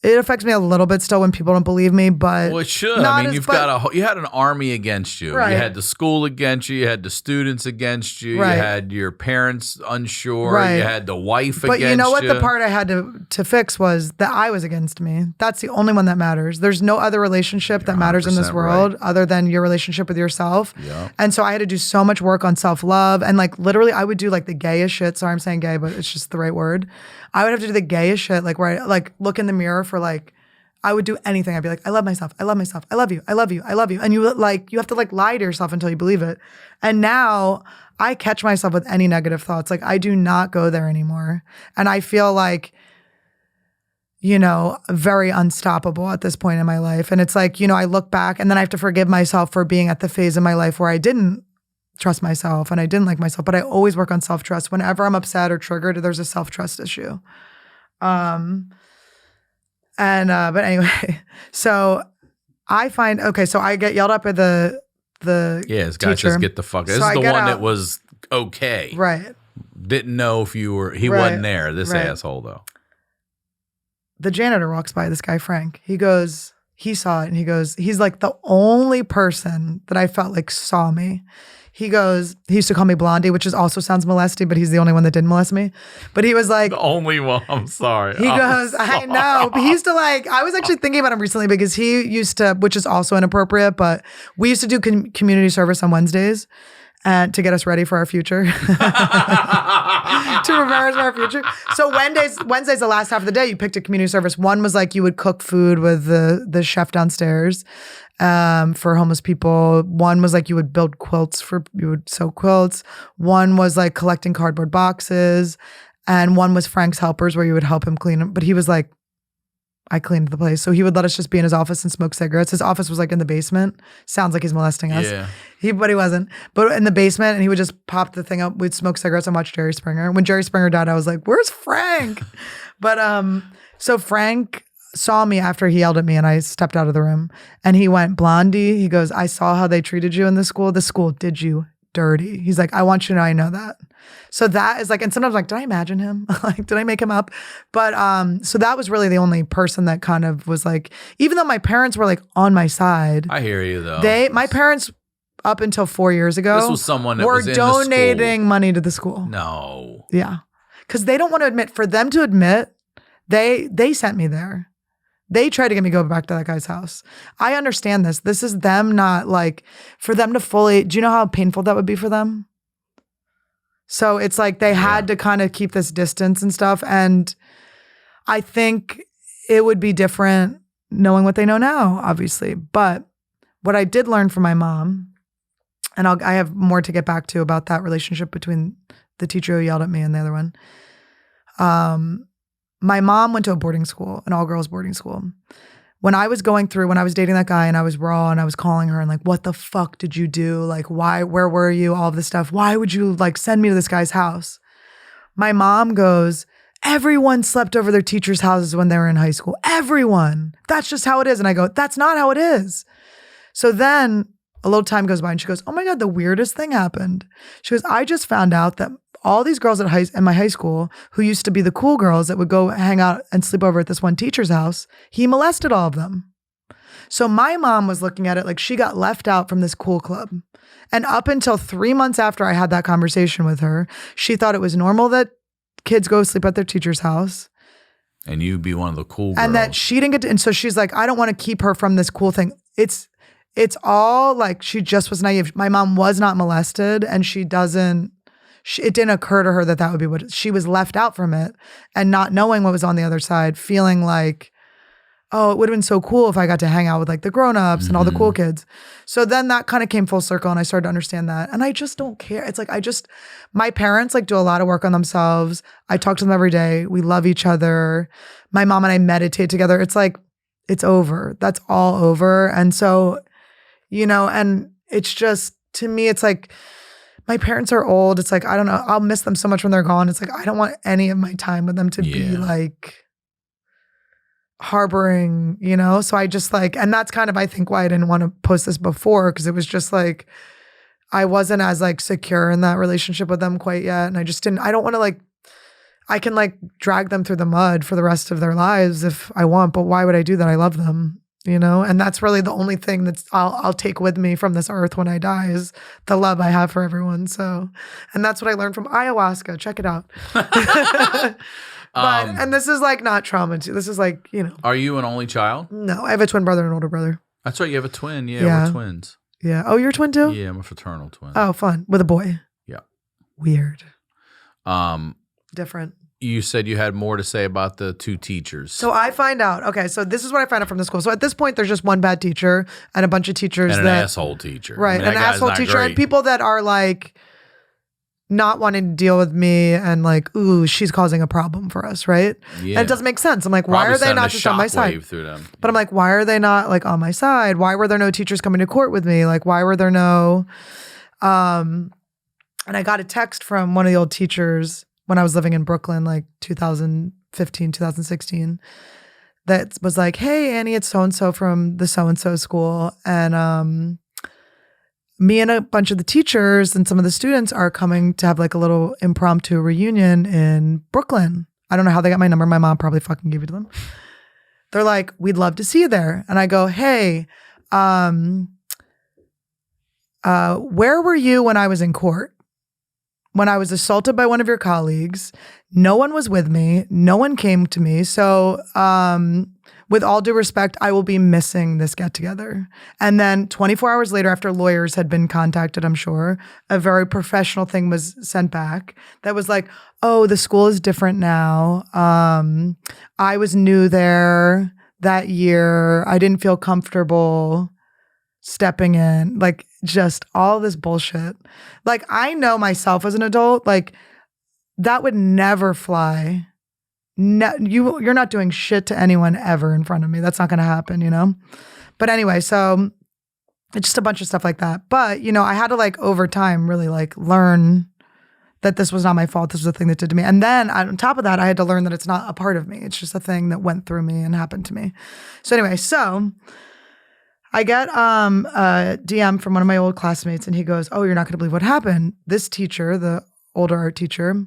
it affects me a little bit still when people don't believe me, but well, it should. I mean, you had an army against you. Right. You had the school against you. You had the students against you. Right. You had your parents unsure. Right. You had the wife against you. But you know what? The part I had to fix was that I was against me. That's the only one that matters. There's no other relationship that matters in this world other than your relationship with yourself. Yeah. And so I had to do so much work on self-love. And like literally I would do like the gayest shit. Sorry, I'm saying gay, but it's just the right word. I would have to do the gayest shit, like where I like look in the mirror for like, I would do anything. I'd be like, I love myself. I love myself. I love you. I love you. I love you. And you have to like lie to yourself until you believe it. And now I catch myself with any negative thoughts. Like I do not go there anymore. And I feel like, you know, very unstoppable at this point in my life. And it's like, you know, I look back and then I have to forgive myself for being at the phase in my life where I didn't trust myself and I didn't like myself, but I always work on self-trust. Whenever I'm upset or triggered, there's a self-trust issue. But anyway, so I find, so I get yelled up at the this guy teacher. says, get the fuck out. This is the one that was okay. Right. Didn't know if you were, he wasn't there. This asshole though. The janitor walks by, this guy, Frank. He saw it and he goes, he's like the only person that I felt like saw me. He goes, he used to call me Blondie, which also sounds molesty, but he's the only one that didn't molest me. But he was like, the only one. I'm sorry. He goes, I know. But he used to like, I was actually thinking about him recently because he used to, which is also inappropriate, but we used to do community service on Wednesdays and to get us ready for our future. To prepare us for our future. So Wednesday's the last half of the day. You picked a community service. One was like you would cook food with the chef downstairs. For homeless people. One was like you would build quilts you would sew quilts. One was like collecting cardboard boxes. And one was Frank's helpers where you would help him clean them. But he was like, I cleaned the place. So he would let us just be in his office and smoke cigarettes. His office was like in the basement. Sounds like he's molesting us. Yeah. But he wasn't. But in the basement, and he would just pop the thing up. We'd smoke cigarettes and watch Jerry Springer. When Jerry Springer died, I was like, where's Frank? But so Frank saw me after he yelled at me and I stepped out of the room and he went, Blondie, he goes, I saw how they treated you in the school. The school did you dirty. He's like, I want you to know I know that. So that is like, and sometimes like, did I imagine him? Like, did I make him up? But so that was really the only person that kind of was like, even though my parents were like on my side. I hear you though. My parents up until 4 years ago, this was someone that were was in donating money to the school. No. Yeah. Because they don't want to admit, for them to admit, they sent me there. They tried to get me to go back to that guy's house. I understand this. This is them not like, for them to fully, do you know how painful that would be for them? So it's like they had to kind of keep this distance and stuff. And I think it would be different knowing what they know now, obviously. But what I did learn from my mom, and I have more to get back to about that relationship between the teacher who yelled at me and the other one. My mom went to a boarding school, an all-girls boarding school. When I was dating that guy and I was raw and I was calling her and like, what the fuck did you do? Like, why, where were you? All of this stuff. Why would you like send me to this guy's house? My mom goes, everyone slept over their teachers' houses when they were in high school. Everyone. That's just how it is. And I go, that's not how it is. So then a little time goes by and she goes, oh my God, the weirdest thing happened. She goes, I just found out that all these girls at my high school who used to be the cool girls that would go hang out and sleep over at this one teacher's house, he molested all of them. So my mom was looking at it like she got left out from this cool club. And up until 3 months after I had that conversation with her, she thought it was normal that kids go sleep at their teacher's house. And you'd be one of the cool girls. And that she didn't get to, and so she's like, I don't want to keep her from this cool thing. It's all like, she just was naive. My mom was not molested and it didn't occur to her that would be what she was left out from it, and not knowing what was on the other side, feeling like, oh, it would have been so cool if I got to hang out with like the grownups and all the cool kids. So then that kind of came full circle and I started to understand that. And I just don't care. It's like, my parents like do a lot of work on themselves. I talk to them every day. We love each other. My mom and I meditate together. It's like, it's over. That's all over. And so, and it's just, to me, it's like, my parents are old. It's like, I don't know. I'll miss them so much when they're gone. It's like, I don't want any of my time with them to be like harboring, So I just like, and that's kind of, I think, why I didn't want to post this before, because it was just like, I wasn't as like secure in that relationship with them quite yet. And I don't want to like, I can like drag them through the mud for the rest of their lives if I want, but why would I do that? I love them. And that's really the only thing that's I'll take with me from this earth when I die is the love I have for everyone. So, and that's what I learned from ayahuasca. Check it out. And this is like not trauma too. This is like, Are you an only child? No, I have a twin brother and an older brother. That's right. You have a twin. Yeah, we're twins. Yeah. Oh, you're a twin too? Yeah, I'm a fraternal twin. Oh, fun. With a boy. Yeah. Weird. Different. You said you had more to say about the two teachers. So I find out, okay, so this is what I found out from the school. So at this point, there's just one bad teacher and a bunch of teachers and an asshole teacher. Right, an asshole teacher and people that are like not wanting to deal with me and like, ooh, she's causing a problem for us, right? Yeah. And it doesn't make sense. I'm like, why are they not just on my side? Through them. But I'm like, why are they not like on my side? Why were there no teachers coming to court with me? Like, why were there no, and I got a text from one of the old teachers when I was living in Brooklyn, like 2015, 2016, that was like, hey, Annie, it's so-and-so from the so-and-so school. And me and a bunch of the teachers and some of the students are coming to have like a little impromptu reunion in Brooklyn. I don't know how they got my number. My mom probably fucking gave it to them. They're like, we'd love to see you there. And I go, hey, where were you when I was in court? When I was assaulted by one of your colleagues, no one was with me. No one came to me. So with all due respect, I will be missing this get together. And then 24 hours later, after lawyers had been contacted, I'm sure, a very professional thing was sent back that was like, oh, the school is different now. I was new there that year. I didn't feel comfortable stepping in, like just all this bullshit. Like I know myself as an adult, like that would never fly. You're not doing shit to anyone ever in front of me. That's not going to happen, But anyway, so it's just a bunch of stuff like that. But, I had to like over time really like learn that this was not my fault. This was a thing that did to me. And then on top of that, I had to learn that it's not a part of me. It's just a thing that went through me and happened to me. So anyway, I get a DM from one of my old classmates, and he goes, "Oh, you're not going to believe what happened. This teacher, the older art teacher,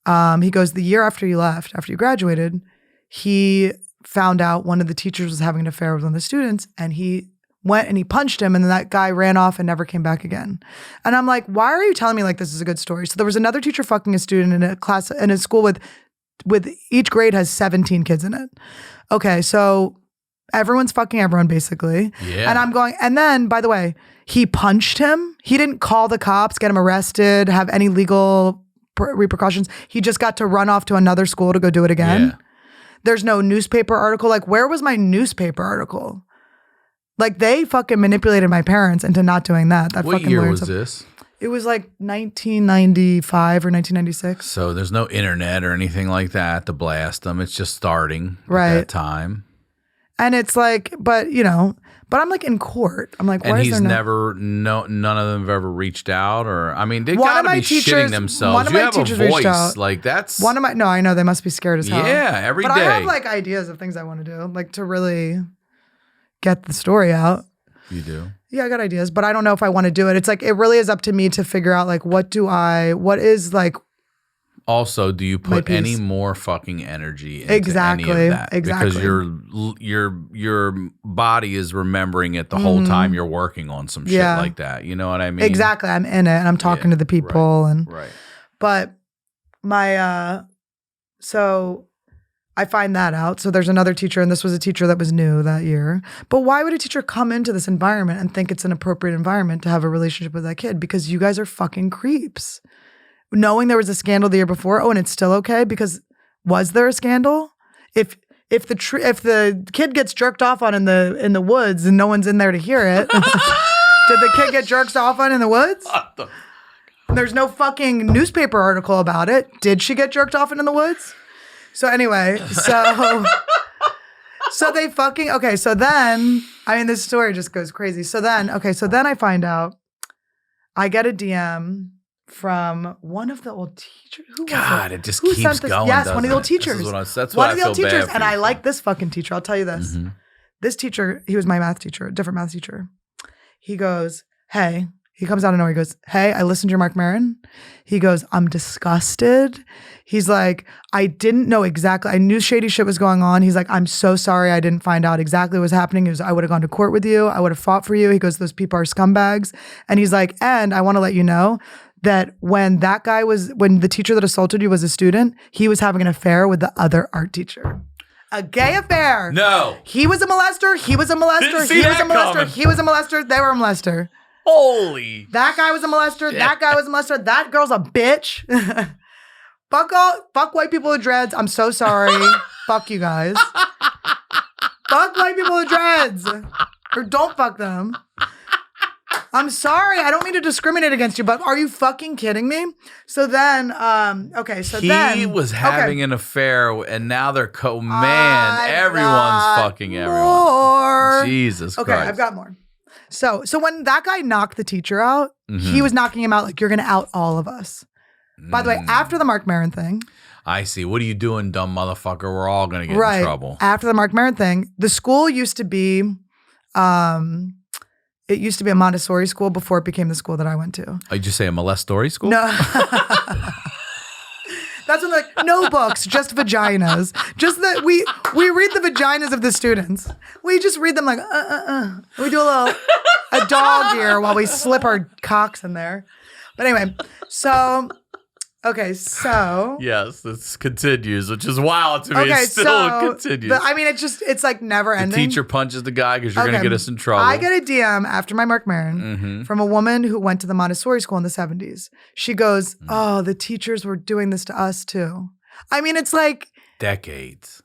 he goes, the year after you left, after you graduated, he found out one of the teachers was having an affair with one of the students, and he went and he punched him, and then that guy ran off and never came back again." And I'm like, why are you telling me like this is a good story? So there was another teacher fucking a student in a class in a school with each grade has 17 kids in it. Okay, so everyone's fucking everyone basically. Yeah. And I'm going, and then by the way, he punched him. He didn't call the cops, get him arrested, have any legal repercussions. He just got to run off to another school to go do it again. Yeah. There's no newspaper article. Like, where was my newspaper article? Like, they fucking manipulated my parents into not doing that. That What fucking year lawyer was stuff. this? It was like 1995 or 1996. So there's no internet or anything like that to blast them. It's just starting Right. at that time. And it's like, but you know, but I'm like in court. I'm like, why And is he's there never, none of them have ever reached out, or I mean, they One of gotta my be teachers- shitting one themselves. of You my have a teachers reached voice, out. like that's One of my, no, I know they must be scared as hell. yeah, every but day. I have like ideas of things I want to do, like to really get the story out. You do. Yeah, I got ideas, but I don't know if I want to do it. It's like, it really is up to me to figure out like, what is like, Also, do you put piece. any more fucking energy into Exactly, any of that? exactly. Because your body is remembering it the whole time you're working on some shit Yeah. like that. You know what I mean? exactly, I'm in it and I'm talking to the people and, Right. but my, so I find that out. So there's another teacher, and this was a teacher that was new that year. But why would a teacher come into this environment and think it's an appropriate environment to have a relationship with that kid? Because you guys are fucking creeps. Knowing there was a scandal the year before, and it's still okay because was there a scandal? If the kid gets jerked off on in the woods and no one's in there to hear it, did the kid get jerked off on in the woods? There's no fucking newspaper article about it. Did she get jerked off in the woods? So anyway, so they fucking, okay, so then, I mean, this story just goes crazy. So then I find out, I get a DM from one of the old teachers. Who was God, it? it just Who keeps sent this? going. Yes, one of doesn't the old it? teachers. That's One what of I the old feel bad teachers, for and you I for. like this fucking teacher. I'll tell you this. Mhm. This teacher, he was my math teacher, a different math teacher. He goes, hey, he comes out of nowhere. He goes, hey, I listened to your Mark Maron. He goes, I'm disgusted. He's like, I didn't know exactly. I knew shady shit was going on. He's like, I'm so sorry. I didn't find out exactly what was happening. He goes, I would have gone to court with you. I would have fought for you. He goes, those people are scumbags. And he's like, and I want to let you know that when the teacher that assaulted you was a student, he was having an affair with the other art teacher. A gay affair. No. He was a molester. He was a molester. Didn't see He was a that molester. coming. He was a molester. They were a molester. Holy. That guy was a molester. That guy was a molester. That girl's a bitch. Fuck white people with dreads. I'm so sorry. Fuck you guys. Fuck white people with dreads. Or don't fuck them. I'm sorry. I don't mean to discriminate against you, but are you fucking kidding me? So then, He was having an affair, and now they're everyone's fucking everyone. More. Jesus Okay, Christ. I've got more. So when that guy knocked the teacher out, he was knocking him out like, you're going to out all of us. By the way, after the Mark Maron thing. I see. What are you doing, dumb motherfucker? We're all going to get Right. in trouble. After the Mark Maron thing, the school used to be, it used to be a Montessori school before it became the school that I went to. Oh, you just say a molest-story school? No. That's when they're like, no books, just vaginas. Just that we read the vaginas of the students. We just read them like, We do a dog ear while we slip our cocks in there. But anyway, so. Yes, this continues, which is wild to me. Okay, It still continues. It's like never the ending. teacher punches the guy because you're going to get us in trouble. I get a DM after my Mark Maron from a woman who went to the Montessori school in the 70s. She goes, oh, the teachers were doing this to us too. I mean, it's like Decades.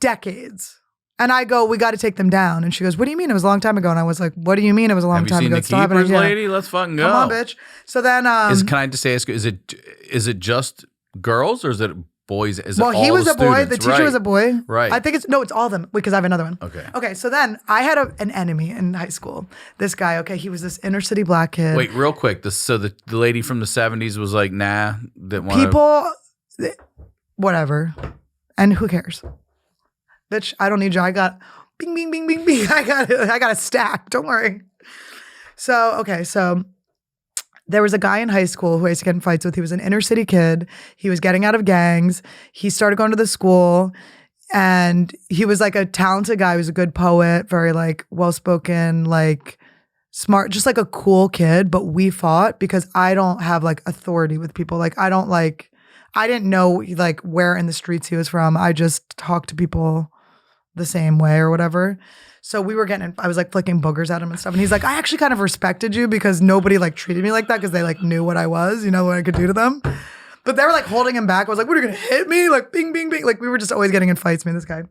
And I go, we got to take them down. And she goes, what do you mean? It was a long time ago. And I was like, what do you mean it was a long time ago? Have you seen the Keepers, lady? Let's fucking go. Come on, bitch. So then, Can I just ask you, is it just girls or is it boys? Is it all he was the a boy. students? The teacher was a boy. Right. I think it's all of them because I have another one. Okay. So then I had an enemy in high school. This guy, he was this inner city black kid. Wait, real quick. So the lady from the 70s was like, nah, didn't want people, whatever. And who cares? Bitch, I don't need you. I got bing, bing, bing, bing, bing. I got a stack. Don't worry. So there was a guy in high school who I used to get in fights with. He was an inner city kid. He was getting out of gangs. He started going to the school, and he was like a talented guy. He was a good poet, very like well-spoken, like smart, just like a cool kid. But we fought because I don't have like authority with people. Like I didn't know like where in the streets he was from. I just talked to people the same way or whatever. So I was like flicking boogers at him and stuff. And he's like, I actually kind of respected you because nobody like treated me like that because they like knew what I was, you know, what I could do to them. But they were like holding him back. I was like, what, are you going to hit me? Like bing, bing, bing. Like we were just always getting in fights, me and this guy.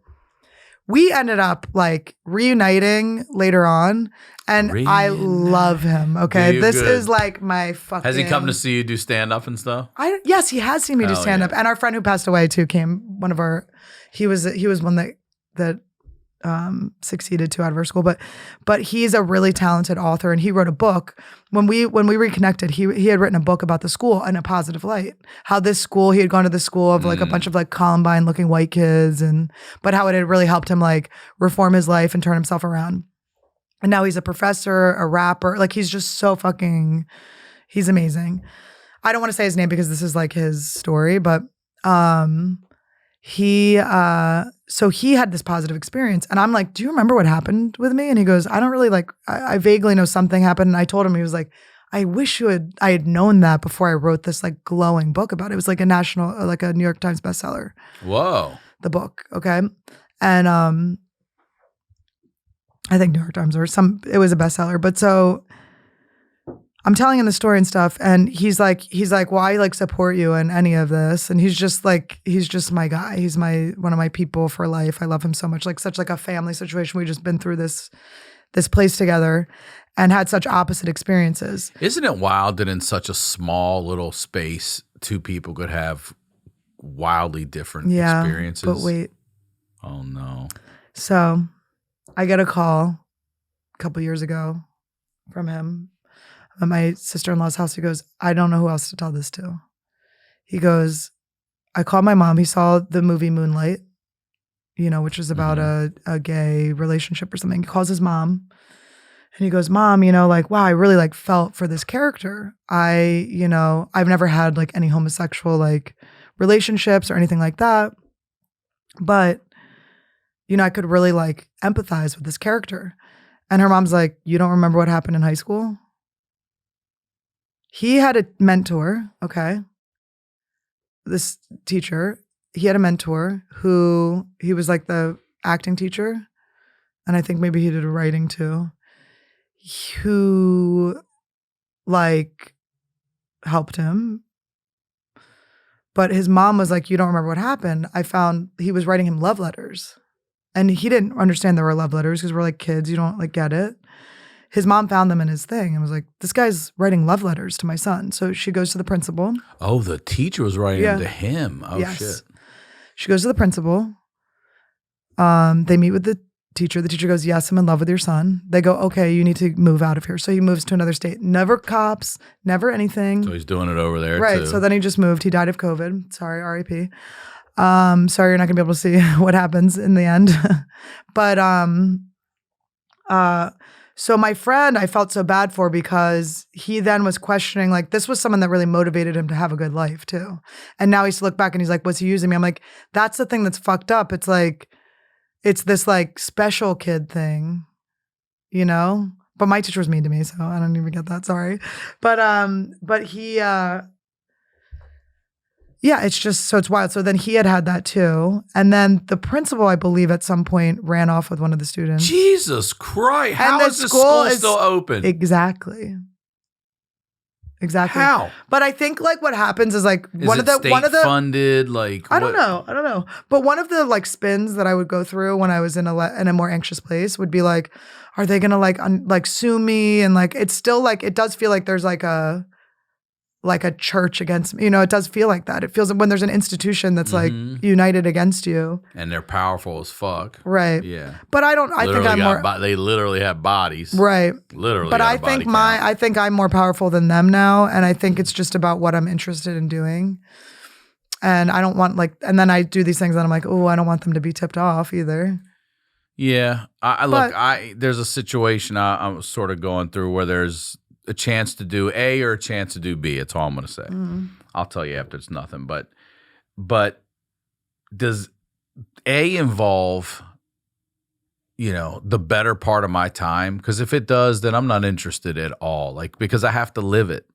We ended up like reuniting later on. And I love him. Okay. This is like my fucking. Has he come to see you do stand up and stuff? Yes, he has seen me do stand up. And our friend who passed away too came, he was one that succeeded to out of our school, but he's a really talented author, and he wrote a book. When we reconnected, he had written a book about the school in a positive light. How this school, he had gone to the school of like a bunch of like Columbine looking white kids, but how it had really helped him like reform his life and turn himself around. And now he's a professor, a rapper. Like he's just so he's amazing. I don't want to say his name because this is like his story, but so he had this positive experience, and I'm like, do you remember what happened with me? And he goes, I don't really like, I vaguely know something happened. And I told him, he was like, I wish I had known that before I wrote this like glowing book about it. It was like a New York Times bestseller. Whoa. The book. Okay. And, I think New York Times it was a bestseller. But so I'm telling him the story and stuff, and he's like, well, I like support you in any of this. And he's just my guy. He's one of my people for life. I love him so much, like such like a family situation. We've just been through this place together and had such opposite experiences. Isn't it wild that in such a small little space, two people could have wildly different experiences? But wait. Oh no. So I get a call a couple years ago from him at my sister-in-law's house. He goes, I don't know who else to tell this to. He goes, I called my mom. He saw the movie Moonlight, which was about a gay relationship or something. He calls his mom and he goes, Mom, like, wow, I really like felt for this character. I've never had like any homosexual like relationships or anything like that. But, I could really like empathize with this character. And her mom's like, you don't remember what happened in high school? He had a mentor, okay? This teacher, he had a mentor who, he was like the acting teacher, and I think maybe he did writing too, who like helped him. But his mom was like, you don't remember what happened. I found he was writing him love letters. And he didn't understand there were love letters because we're like kids, you don't like get it. His mom found them in his thing and was like, this guy's writing love letters to my son. So she goes to the principal. Oh, the teacher was writing them to him. Oh, yes. Shit. She goes to the principal. They meet with the teacher. The teacher goes, yes, I'm in love with your son. They go, okay, you need to move out of here. So he moves to another state. Never cops, never anything. So he's doing it over there right, too. So then he just moved. He died of COVID. Sorry, R.I.P. Sorry, you're not gonna be able to see what happens in the end. But so my friend, I felt so bad for because he then was questioning, like, this was someone that really motivated him to have a good life too. And now he's to look back and he's like, was he using me? I'm like, that's the thing that's fucked up. It's like, it's this like special kid thing, But my teacher was mean to me, so I don't even get that. Sorry. But he, yeah, it's just, so it's wild. So then he had that too. And then the principal, I believe at some point ran off with one of the students. Jesus Christ. How is the school still open? Exactly. How? But I think like what happens is like one of the funded, like I don't know. But one of the like spins that I would go through when I was in a more anxious place would be like, are they gonna like sue me? And like it's still like it does feel like there's like a church against me. It does feel like that. It feels when there's an institution that's like united against you. And they're powerful as fuck. Right. Yeah. But I think I'm more. They literally have bodies. Right. Literally. But I think I'm more powerful than them now. And I think it's just about what I'm interested in doing. And I don't want and then I do these things and I'm like, oh, I don't want them to be tipped off either. Yeah. There's a situation I'm sort of going through where there's a chance to do A or a chance to do B. That's all I'm going to say. I'll tell you after it's nothing. But does A involve, the better part of my time? Because if it does, then I'm not interested at all. Like, because I have to live it.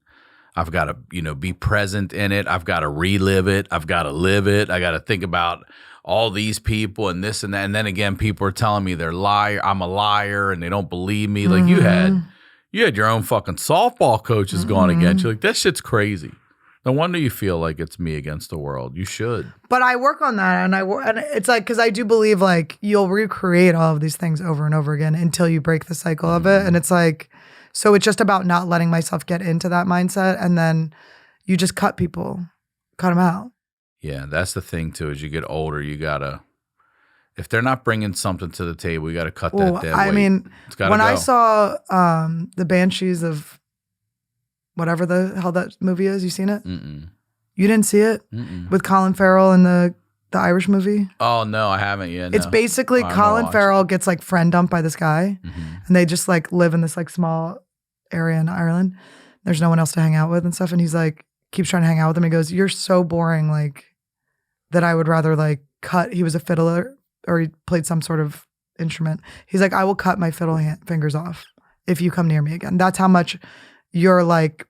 I've got to, be present in it. I've got to relive it. I've got to live it. I got to think about all these people and this and that. And then again, people are telling me I'm a liar and they don't believe me. Like you had your own fucking softball coaches going against you. Like that shit's crazy. No wonder you feel like it's me against the world. You should. But I work on that, and it's like, because I do believe like you'll recreate all of these things over and over again until you break the cycle of it. And it's like, so it's just about not letting myself get into that mindset, and then you just cut them out. Yeah, that's the thing too. As you get older, you gotta. If they're not bringing something to the table, you got to cut that dead weight. I mean, when I saw the Banshees of whatever the hell that movie is, you seen it? Mm-mm. You didn't see it? With Colin Farrell in the Irish movie? Oh, no, I haven't yet. No. It's basically Colin Farrell gets like friend dumped by this guy, and they just like live in this like small area in Ireland. There's no one else to hang out with and stuff, and he's like, keeps trying to hang out with him. He goes, "You're so boring, like, that I would rather like cut." He was a fiddler, or he played some sort of instrument. He's like, "I will cut my fiddle fingers off if you come near me again." That's how much you're like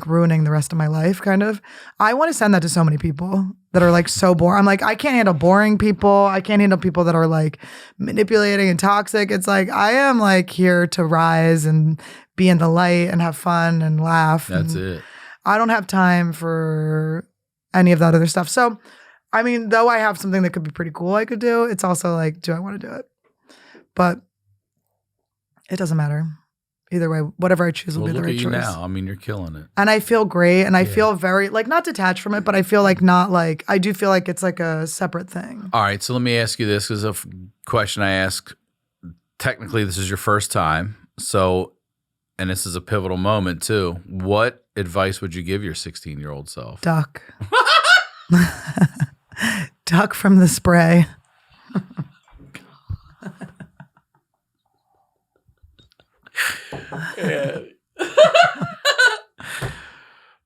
ruining the rest of my life, kind of. I want to send that to so many people that are like so boring. I'm like, I can't handle boring people. I can't handle people that are like manipulating and toxic. It's like, I am like here to rise and be in the light and have fun and laugh. That's it. I don't have time for any of that other stuff. So, I mean, though I have something that could be pretty cool I could do, it's also like, do I want to do it? But it doesn't matter. Either way, whatever I choose will be the right choice. Look at you now. I mean, you're killing it. And I feel great, and I feel very, like, not detached from it, but I feel like not like, I do feel like it's like a separate thing. All right, so let me ask you this, because a question I ask, technically this is your first time, so, and this is a pivotal moment too. What advice would you give your 16-year-old self? Duck. Duck from the spray. Yeah.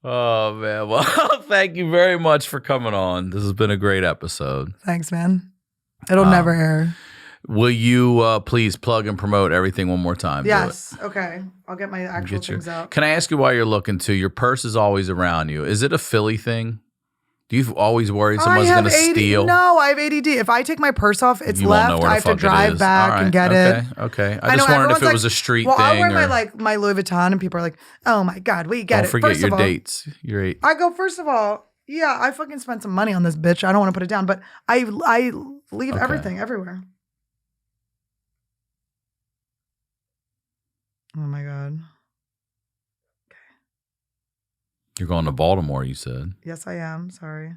Oh man, well, thank you very much for coming on. This has been a great episode. Thanks, man. It'll never air. Will you please plug and promote everything one more time? Yes. Okay. I'll get my actual things out. Can I ask you while you're looking too? Your purse is always around you. Is it a Philly thing? Do you always worry someone's going to steal? No, I have ADD. If I take my purse off, it's left. I have to drive back and get it. Okay. I just wondered if it was a street thing. I'll wear my Louis Vuitton, and people are like, "Oh my God, we get it." Don't forget your dates. You're 8. I go, first of all, yeah, I fucking spent some money on this bitch. I don't want to put it down, but I leave everything everywhere. Oh my God. You're going to Baltimore, you said. Yes, I am. Sorry.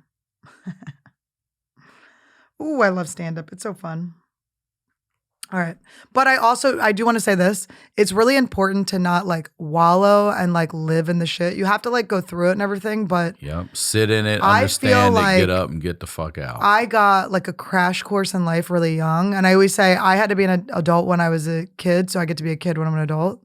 Ooh, I love stand-up. It's so fun. All right. But I do want to say this. It's really important to not like wallow and like live in the shit. You have to like go through it and everything, but yep. Sit in it, understand it, get up and get the fuck out. I got like a crash course in life really young. And I always say I had to be an adult when I was a kid, so I get to be a kid when I'm an adult.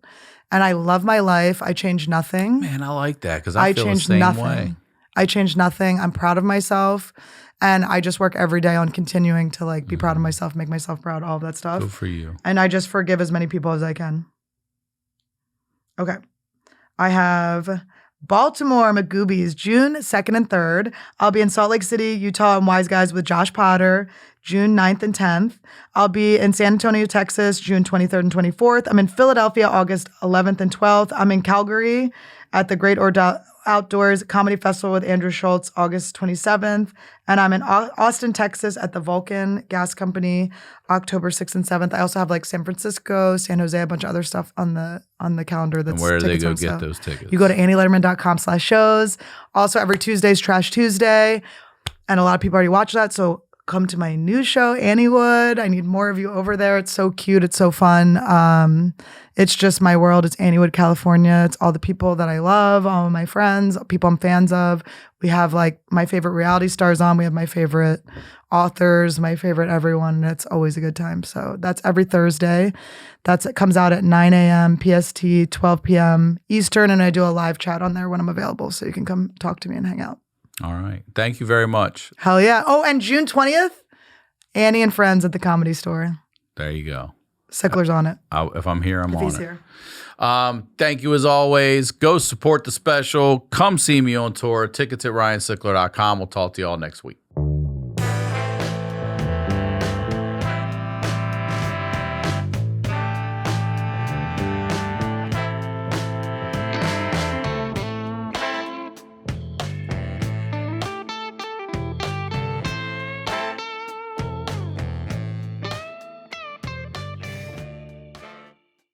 And I love my life. I changed nothing. Man, I like that because I feel changed the same nothing. way. I changed nothing. I'm proud of myself. And I just work every day on continuing to like be proud of myself, make myself proud, all of that stuff. Good for you. And I just forgive as many people as I can. Okay. I have Baltimore McGoobies, June 2nd and 3rd. I'll be in Salt Lake City, Utah, and Wise Guys with Josh Potter, June 9th and 10th. I'll be in San Antonio, Texas, June 23rd and 24th. I'm in Philadelphia, August 11th and 12th. I'm in Calgary at the Great Outdoors Comedy Festival with Andrew Schultz, August 27th. And I'm in Austin, Texas at the Vulcan Gas Company, October 6th and 7th. I also have like San Francisco, San Jose, a bunch of other stuff on the calendar. That's and where do they go get those tickets? You go to AnnieLederman.com/shows. Also, every Tuesday is Trash Tuesday. And a lot of people already watch that. So come to my new show, Anniewood. I need more of you over there. It's so cute. It's so fun. It's just my world. It's Anniewood, California. It's all the people that I love, all of my friends, people I'm fans of. We have like my favorite reality stars on. We have my favorite authors, my favorite everyone. And it's always a good time. So that's every Thursday. It comes out at 9 a.m. PST, 12 p.m. Eastern. And I do a live chat on there when I'm available. So you can come talk to me and hang out. All right. Thank you very much. Hell yeah. Oh, and June 20th, Annie and Friends at the Comedy Store. There you go. Sickler's on it. If I'm here, I'm If on he's it. here. Thank you as always. Go support the special. Come see me on tour. Tickets at ryansickler.com. We'll talk to you all next week.